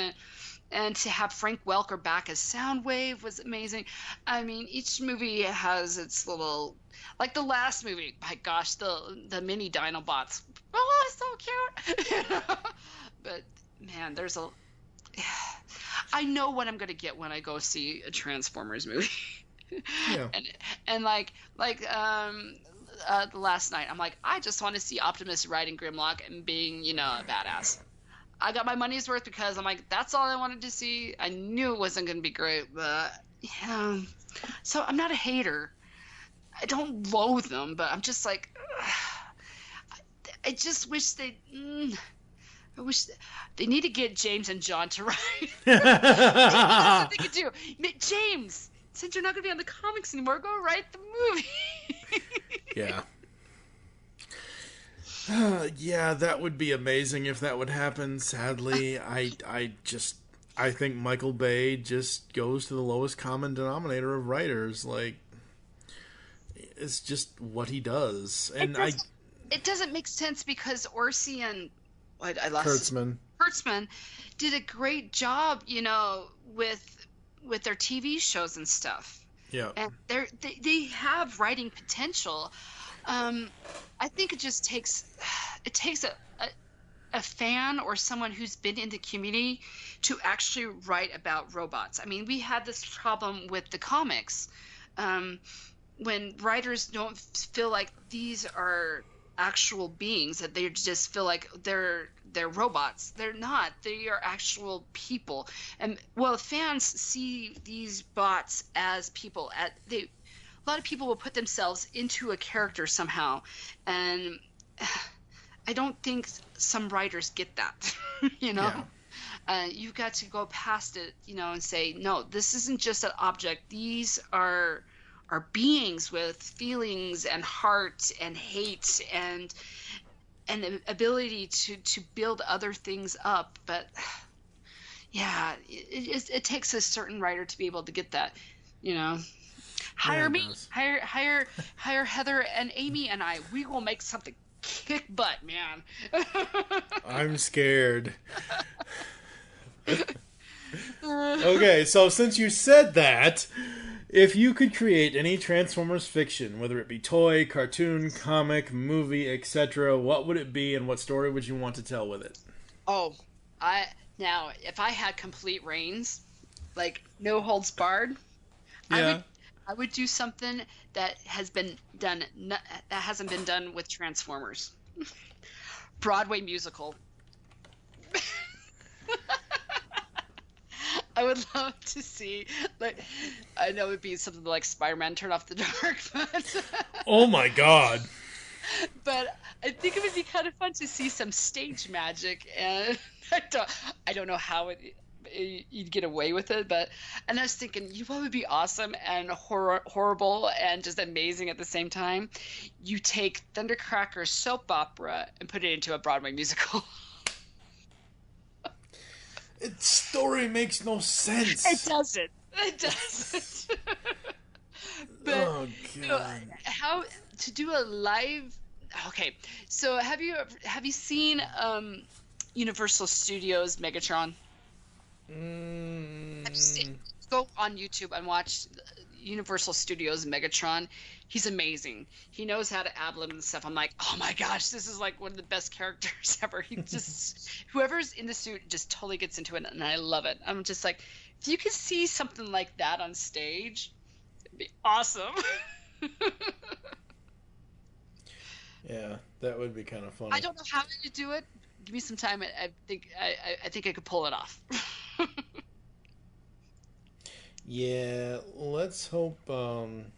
[SPEAKER 5] And to have Frank Welker back as Soundwave was amazing. I mean, each movie has its little, like the last movie, my gosh, the mini Dinobots. Oh, it's so cute. But man, I know what I'm gonna get when I go see a Transformers movie. Yeah. And like the last night, I'm like, I just want to see Optimus riding Grimlock and being, you know, a badass. I got my money's worth because I'm like, that's all I wanted to see. I knew it wasn't going to be great, but yeah. So I'm not a hater. I don't loathe them, but I'm just like, I just wish I wish they need to get James and John to write. That's what they could do. James, since you're not going to be on the comics anymore, go write the movie.
[SPEAKER 4] Yeah. Yeah, that would be amazing if that would happen. Sadly, I think Michael Bay just goes to the lowest common denominator of writers. Like, it's just what he does, and
[SPEAKER 5] it doesn't make sense because Orsi and
[SPEAKER 4] Kurtzman
[SPEAKER 5] did a great job, you know, with their TV shows and stuff.
[SPEAKER 4] Yeah.
[SPEAKER 5] And they have writing potential. I think it just takes a fan or someone who's been in the community to actually write about robots. I mean, we had this problem with the comics when writers don't feel like these are actual beings, that they just feel like they're robots. They're not. They are actual people. And well, fans see these bots as people. A lot of people will put themselves into a character somehow, and I don't think some writers get that. You know, you've got to go past it, you know, and say, no, this isn't just an object. These are beings with feelings and heart and hate and the ability to build other things up. But yeah, it takes a certain writer to be able to get that, you know. Hire me, hire Heather and Amy, and we will make something kick butt, man.
[SPEAKER 4] I'm scared. Okay, so since you said that, if you could create any Transformers fiction, whether it be toy, cartoon, comic, movie, etc., what would it be and what story would you want to tell with it?
[SPEAKER 5] Oh, now, if I had complete reins, like no holds barred, I would do something that hasn't been done with Transformers. Broadway musical. I would love to see, like, I know it would be something like Spider-Man Turn Off the Dark, but
[SPEAKER 4] oh my god.
[SPEAKER 5] But I think it would be kind of fun to see some stage magic, and I don't know how you'd get away with it, and I was thinking, you know what would be awesome and horrible and just amazing at the same time? You take Thundercracker's soap opera and put it into a Broadway musical.
[SPEAKER 4] Its story makes no sense.
[SPEAKER 5] It doesn't. But
[SPEAKER 4] oh god.
[SPEAKER 5] You know, how to do a live? Okay, so have you seen Universal Studios Megatron? Go on YouTube and watch Universal Studios Megatron. He's amazing. He knows how to ad-lib and stuff. I'm like, oh my gosh, this is like one of the best characters ever. He just whoever's in the suit just totally gets into it, and I love it. I'm just like, if you could see something like that on stage, it'd be awesome.
[SPEAKER 4] Yeah, that would be kind of funny.
[SPEAKER 5] I don't know how to do it. Give me some time. I think I could pull it off.
[SPEAKER 4] Yeah, let's hope it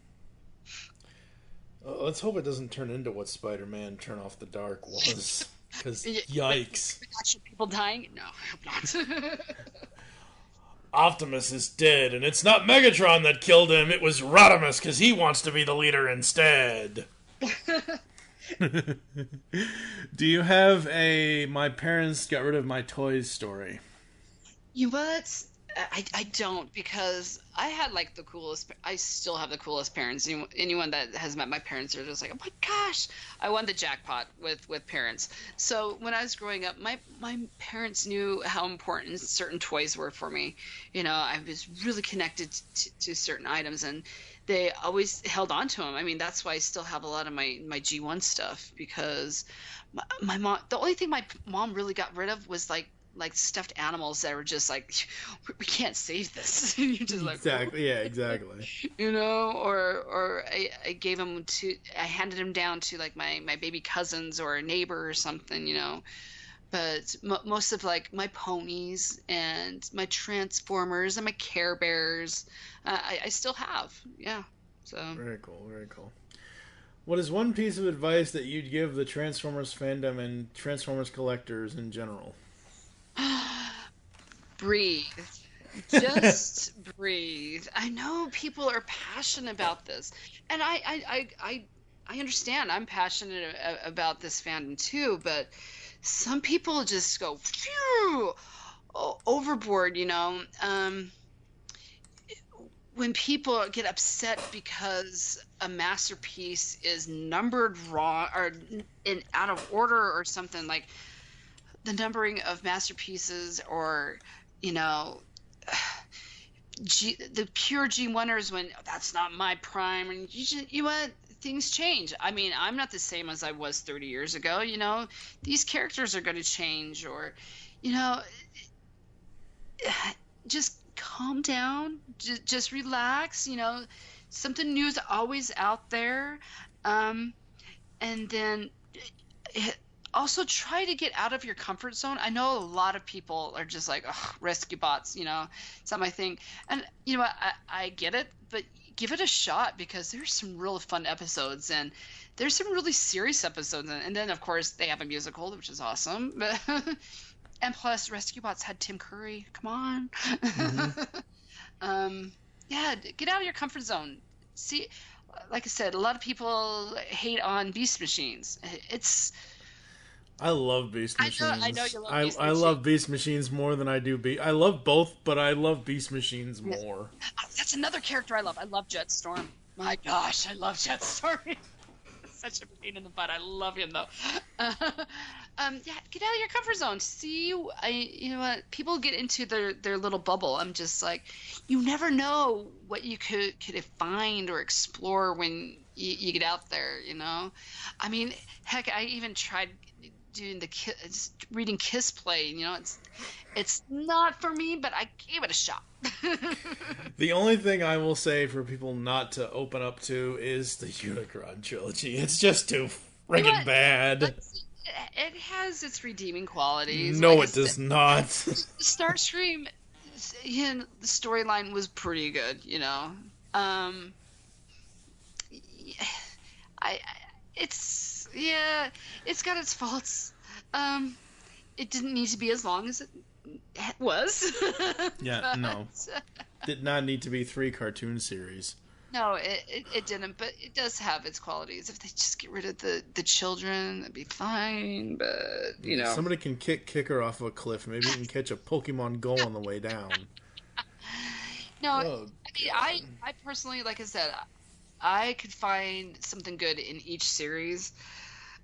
[SPEAKER 4] doesn't turn into what Spider-Man Turn Off the Dark was. Because yikes.
[SPEAKER 5] People dying? No, I hope not.
[SPEAKER 4] Optimus is dead, and it's not Megatron that killed him. It was Rodimus, because he wants to be the leader instead. Do you have a my parents got rid of my toys story?
[SPEAKER 5] You what? I don't, because I had like the coolest. I still have the coolest parents. Anyone that has met my parents are just like, oh my gosh, I won the jackpot with parents. So when I was growing up, my parents knew how important certain toys were for me. You know, I was really connected to certain items, and they always held on to them. I mean, that's why I still have a lot of my G1 stuff, because my mom. The only thing my mom really got rid of was like stuffed animals that were just like, we can't save this. You're just like,
[SPEAKER 4] exactly. Yeah, exactly.
[SPEAKER 5] You know, or I gave them I handed them down to like my baby cousins or a neighbor or something, you know. But most of like my ponies and my Transformers and my Care Bears, I still have. Yeah. So
[SPEAKER 4] very cool. Very cool. What is one piece of advice that you'd give the Transformers fandom and Transformers collectors in general?
[SPEAKER 5] Breathe. Just breathe. I know people are passionate about this, and I understand. I'm passionate about this fandom too, but some people just go phew, overboard, you know. When people get upset because a masterpiece is numbered wrong or out of order or something, like the numbering of masterpieces, or, you know, the pure G1ers when that's not my prime, and you know what, things change. I mean, I'm not the same as I was 30 years ago. You know, these characters are going to change, or you know, just calm down, just relax. You know, something new is always out there, and then also try to get out of your comfort zone. I know a lot of people are just like, ugh, rescue bots, you know, it's not my thing. And you know what, I get it, but give it a shot, because there's some real fun episodes, and there's some really serious episodes, and then of course they have a musical, which is awesome. But and plus, rescue bots had Tim Curry. Come on.
[SPEAKER 4] Mm-hmm.
[SPEAKER 5] Yeah, get out of your comfort zone. See, like I said, a lot of people hate on Beast Machines.
[SPEAKER 4] I love Beast Machines.
[SPEAKER 5] I know you love Beast
[SPEAKER 4] I
[SPEAKER 5] Machines.
[SPEAKER 4] love Beast Machines more than I do I love both, but I love Beast Machines more.
[SPEAKER 5] That's another character I love. I love Jetstorm. My gosh, I love Jetstorm. Such a pain in the butt. I love him though. Yeah, get out of your comfort zone. See, you know what? People get into their little bubble. I'm just like, you never know what you could find or explore when you get out there. You know, I mean, heck, I even tried doing reading Kiss Play. You know, it's not for me, but I gave it a shot.
[SPEAKER 4] The only thing I will say for people not to open up to is the Unicron trilogy. It's just too friggin' bad.
[SPEAKER 5] It has its redeeming qualities.
[SPEAKER 4] No, it does not.
[SPEAKER 5] Starscream, you know, the storyline was pretty good. You know, it's got its faults. It didn't need to be as long as it was.
[SPEAKER 4] Yeah, no. Did not need to be 3 cartoon series.
[SPEAKER 5] No, it didn't, but it does have its qualities. If they just get rid of the children, that'd be fine, but, you know.
[SPEAKER 4] Somebody can kick her off of a cliff. Maybe you can catch a Pokemon Go on the way down.
[SPEAKER 5] No, I mean, I personally, like I said, I could find something good in each series.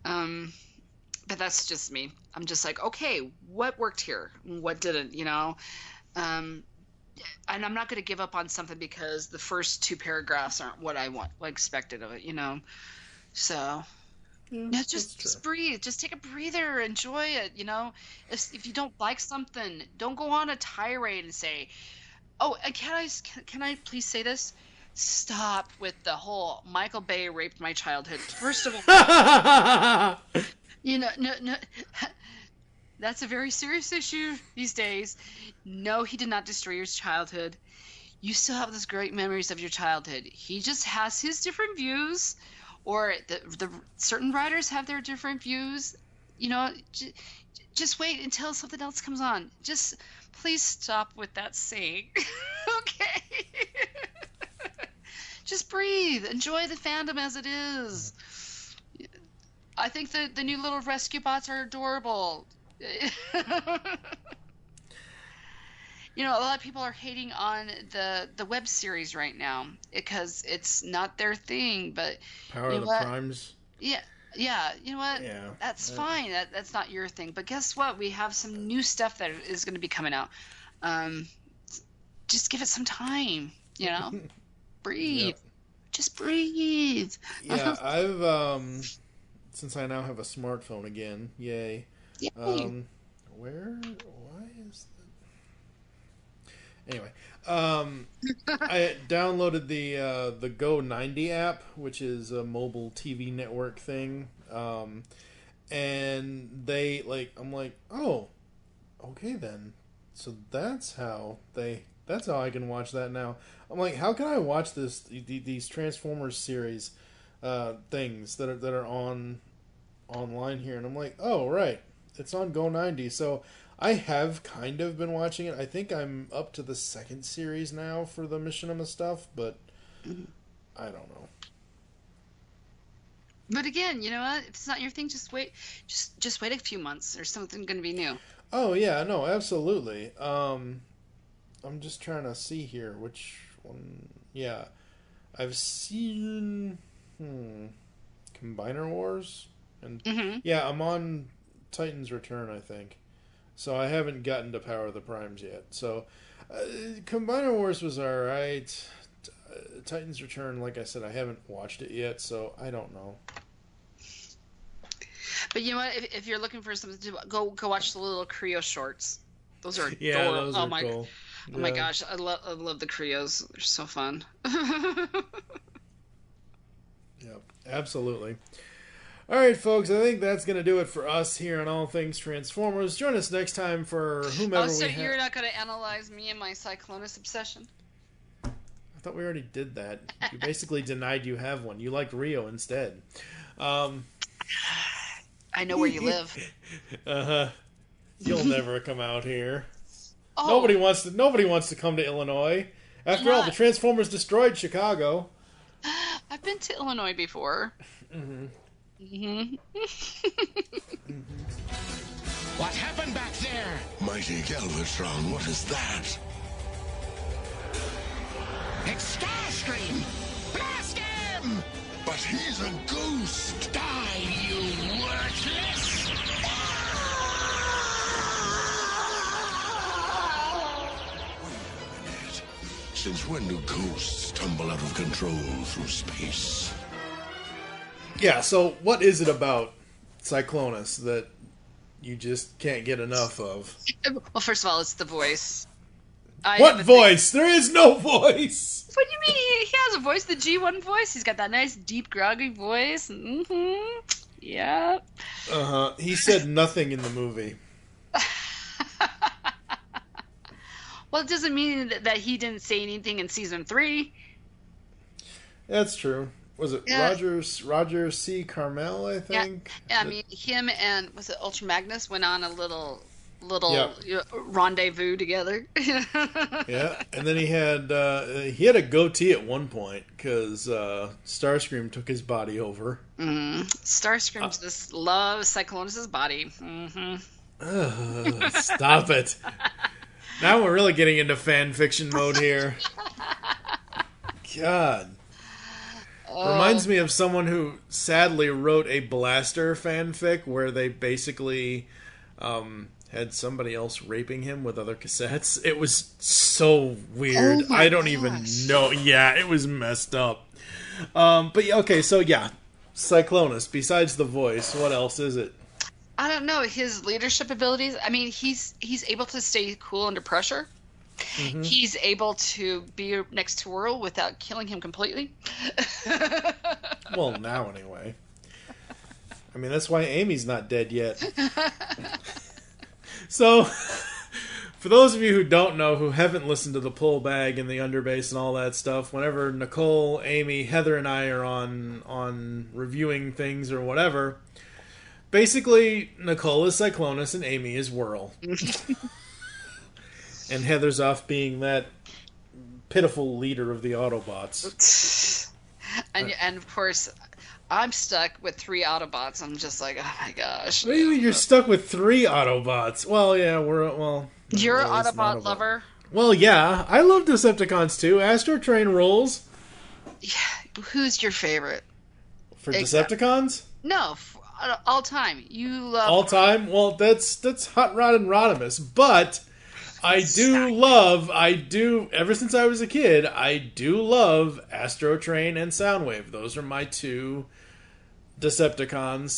[SPEAKER 5] But that's just me. I'm just like, okay, what worked here? What didn't, you know? And I'm not going to give up on something because the first 2 paragraphs aren't what I expected of it, you know? So, yeah, just breathe. Just take a breather. Enjoy it, you know? If you don't like something, don't go on a tirade and say, oh, and can I please say this? Stop with the whole Michael Bay raped my childhood. First of all, you know, no, that's a very serious issue these days. No, he did not destroy your childhood. You still have those great memories of your childhood. He just has his different views, or the certain writers have their different views. You know, just wait until something else comes on. Just please stop with that saying. Okay. Just breathe. Enjoy the fandom as it is. I think the new little rescue bots are adorable. You know, a lot of people are hating on the web series right now because it's not their thing, but
[SPEAKER 4] Power of the Primes.
[SPEAKER 5] Yeah, you know what? Yeah. That's fine. That's not your thing. But guess what? We have some new stuff that is going to be coming out. Just give it some time, you know? Breathe. Yep. Just breathe.
[SPEAKER 4] Yeah, I've since I now have a smartphone again, yay. Why is that? Anyway, I downloaded the Go 90 app, which is a mobile TV network thing. And I'm like, oh, okay then. So that's how I can watch that now. I'm like, how can I watch these Transformers series things that are online here? And I'm like, oh right, it's on Go 90. So I have kind of been watching it. I think I'm up to the 2nd series now for the Machinima stuff, but I don't know.
[SPEAKER 5] But again, you know what? If it's not your thing, just wait. Just wait a few months. There's something going to be new.
[SPEAKER 4] Oh yeah, no, absolutely. I'm just trying to see here which one. Yeah, I've seen Combiner Wars, and yeah, I'm on Titan's Return, I think. So I haven't gotten to Power of the Primes yet. So Combiner Wars was alright. Titan's Return, like I said, I haven't watched it yet, so I don't know.
[SPEAKER 5] But you know what? If you're looking for something to go watch the little Creo shorts. Those are adorable.
[SPEAKER 4] Yeah, those are cool.
[SPEAKER 5] Oh my gosh, I love the Creos. They're so fun.
[SPEAKER 4] Yep, absolutely. All right, folks, I think that's going to do it for us here on All Things Transformers. Join us next time for whomever
[SPEAKER 5] so
[SPEAKER 4] we have.
[SPEAKER 5] You're not going to analyze me and my Cyclonus obsession?
[SPEAKER 4] I thought we already did that. You basically denied you have one. You liked Rio instead.
[SPEAKER 5] I know where you live.
[SPEAKER 4] Uh-huh. You'll never come out here.
[SPEAKER 5] Oh.
[SPEAKER 4] Nobody wants to come to Illinois. After all, the Transformers destroyed Chicago.
[SPEAKER 5] I've been to Illinois before.
[SPEAKER 4] Mm-hmm.
[SPEAKER 5] Mm-hmm.
[SPEAKER 6] What happened back there?
[SPEAKER 2] Mighty Galvatron, what is that?
[SPEAKER 6] It's Starscream! Blast him!
[SPEAKER 2] But he's a ghost!
[SPEAKER 6] Die, you worthless!
[SPEAKER 2] Since when do ghosts tumble out of control through space?
[SPEAKER 4] Yeah, so what is it about Cyclonus that you just can't get enough of?
[SPEAKER 5] Well, first of all, it's the voice.
[SPEAKER 4] What voice? There is no voice!
[SPEAKER 5] What do you mean? He has a voice, the G1 voice. He's got that nice, deep, groggy voice. Mm-hmm. Yeah.
[SPEAKER 4] Uh-huh. He said nothing in the movie.
[SPEAKER 5] Well, it doesn't mean that he didn't say anything in season 3.
[SPEAKER 4] That's true. Was it Roger C. Carmel, I think?
[SPEAKER 5] Yeah, I mean, him and, was it Ultra Magnus, went on a little rendezvous together.
[SPEAKER 4] Yeah, and then he had a goatee at one point because Starscream took his body over.
[SPEAKER 5] Starscream just loves Cyclonus' body. Mm-hmm.
[SPEAKER 4] Stop it. Now we're really getting into fan fiction mode here. God. Reminds me of someone who sadly wrote a Blaster fanfic where they basically had somebody else raping him with other cassettes. It was so weird. I don't even know. Yeah, it was messed up. But yeah, okay, so yeah. Cyclonus, besides the voice, what else is it?
[SPEAKER 5] I don't know, his leadership abilities. I mean, he's able to stay cool under pressure. Mm-hmm. He's able to be next to Whirl without killing him completely.
[SPEAKER 4] Well, now anyway. I mean, that's why Amy's not dead yet. So, for those of you who don't know, who haven't listened to the pull bag and the underbase and all that stuff, whenever Nicole, Amy, Heather, and I are on reviewing things or whatever, basically Nicole is Cyclonus and Amy is Whirl. And Heather's off being that pitiful leader of the Autobots.
[SPEAKER 5] And of course, I'm stuck with 3 Autobots. I'm just like, oh my gosh.
[SPEAKER 4] What do you mean you're stuck with 3 Autobots? Well, yeah,
[SPEAKER 5] You're an Autobot lover?
[SPEAKER 4] Well, yeah. I love Decepticons too. Astro Train rules.
[SPEAKER 5] Yeah. Who's your favorite?
[SPEAKER 4] For Decepticons?
[SPEAKER 5] No, all time. You love...
[SPEAKER 4] All time? Well, that's Hot Rod and Rodimus. But... I do, ever since I was a kid, I do love Astro Train and Soundwave. Those are my 2 Decepticons.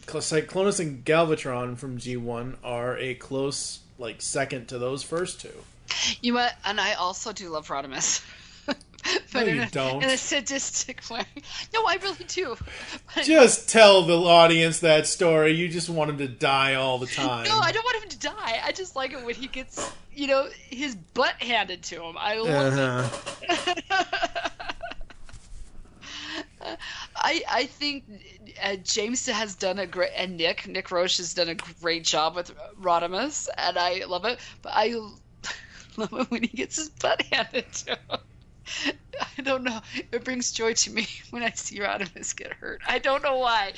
[SPEAKER 4] Cyclonus and Galvatron from G1 are a close, second to those first 2.
[SPEAKER 5] You know what? And I also do love Rodimus.
[SPEAKER 4] But no, you don't.
[SPEAKER 5] In a sadistic way. No, I really do.
[SPEAKER 4] Just tell the audience that story. You just want him to die all the time.
[SPEAKER 5] No, I don't want him to die. I just like it when he gets, his butt handed to him. I love it. I think James has done a great, and Nick Roche has done a great job with Rodimus, and I love it. But I love it when he gets his butt handed to him. I don't know. It brings joy to me when I see Rodimus get hurt. I don't know why.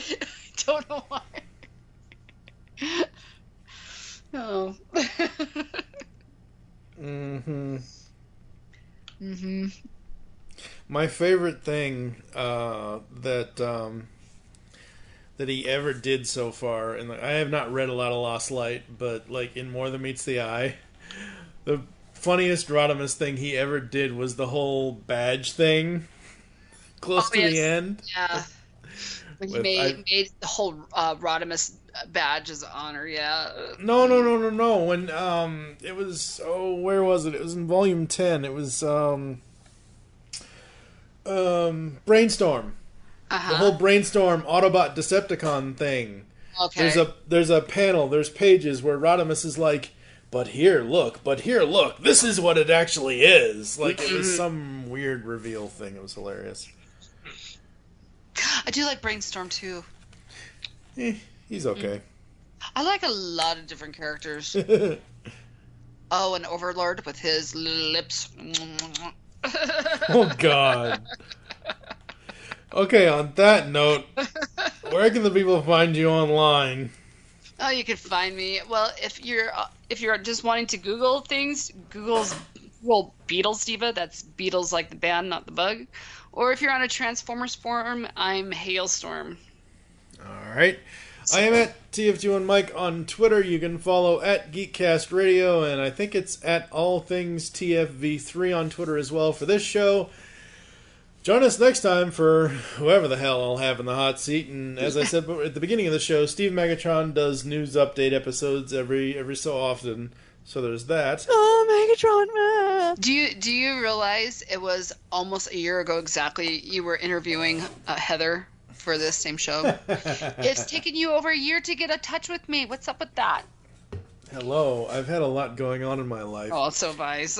[SPEAKER 5] Oh.
[SPEAKER 4] My favorite thing that that he ever did so far. And I have not read a lot of Lost Light, but like in More Than Meets the Eye, the funniest Rodimus thing he ever did was the whole badge thing close to the end.
[SPEAKER 5] Yeah. When he made the whole Rodimus badge as an honor, yeah.
[SPEAKER 4] No. When it was where was it? It was in volume 10. It was Brainstorm. The whole Brainstorm Autobot Decepticon thing.
[SPEAKER 5] Okay.
[SPEAKER 4] There's a panel, there's pages where Rodimus is like, but here, look, this is what it actually is. Like, it was some weird reveal thing. It was hilarious.
[SPEAKER 5] I do like Brainstorm, too.
[SPEAKER 4] He's okay.
[SPEAKER 5] I like a lot of different characters. Oh, and Overlord with his lips.
[SPEAKER 4] Oh, God. Okay, on that note, where can the people find you online?
[SPEAKER 5] Oh, you can find me. Well, if you're just wanting to Google things, Google's Beatles Diva. That's Beatles like the band, not the bug. Or if you're on a Transformers forum, I'm Hailstorm.
[SPEAKER 4] All right. I am at TFG1Mike on Twitter. You can follow at Geekcast Radio, and I think it's at All Things TFV3 on Twitter as well for this show. Join us next time for whoever the hell I'll have in the hot seat. And as I said at the beginning of the show, Steve Megatron does news update episodes every so often. So there's that.
[SPEAKER 10] Oh, Megatron, man.
[SPEAKER 5] Do you realize it was almost a year ago exactly you were interviewing Heather for this same show? It's taken you over a year to get in touch with me. What's up with that?
[SPEAKER 4] Hello. I've had a lot going on in my life.
[SPEAKER 5] Oh, so vice.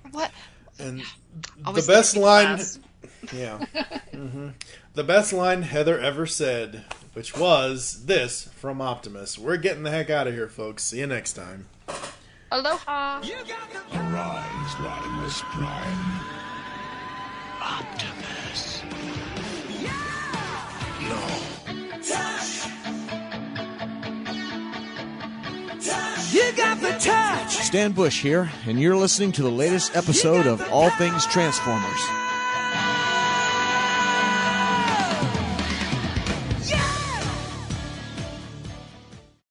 [SPEAKER 5] What?
[SPEAKER 4] And
[SPEAKER 5] Always
[SPEAKER 4] the best line...
[SPEAKER 5] class.
[SPEAKER 4] Yeah. Mm-hmm. The best line Heather ever said, which was this from Optimus. We're getting the heck out of here, folks. See you next time.
[SPEAKER 5] Aloha.
[SPEAKER 2] Arise, Rodimus Prime. Optimus.
[SPEAKER 14] You got the touch! Stan Bush here, and you're listening to the latest episode of All Things Transformers.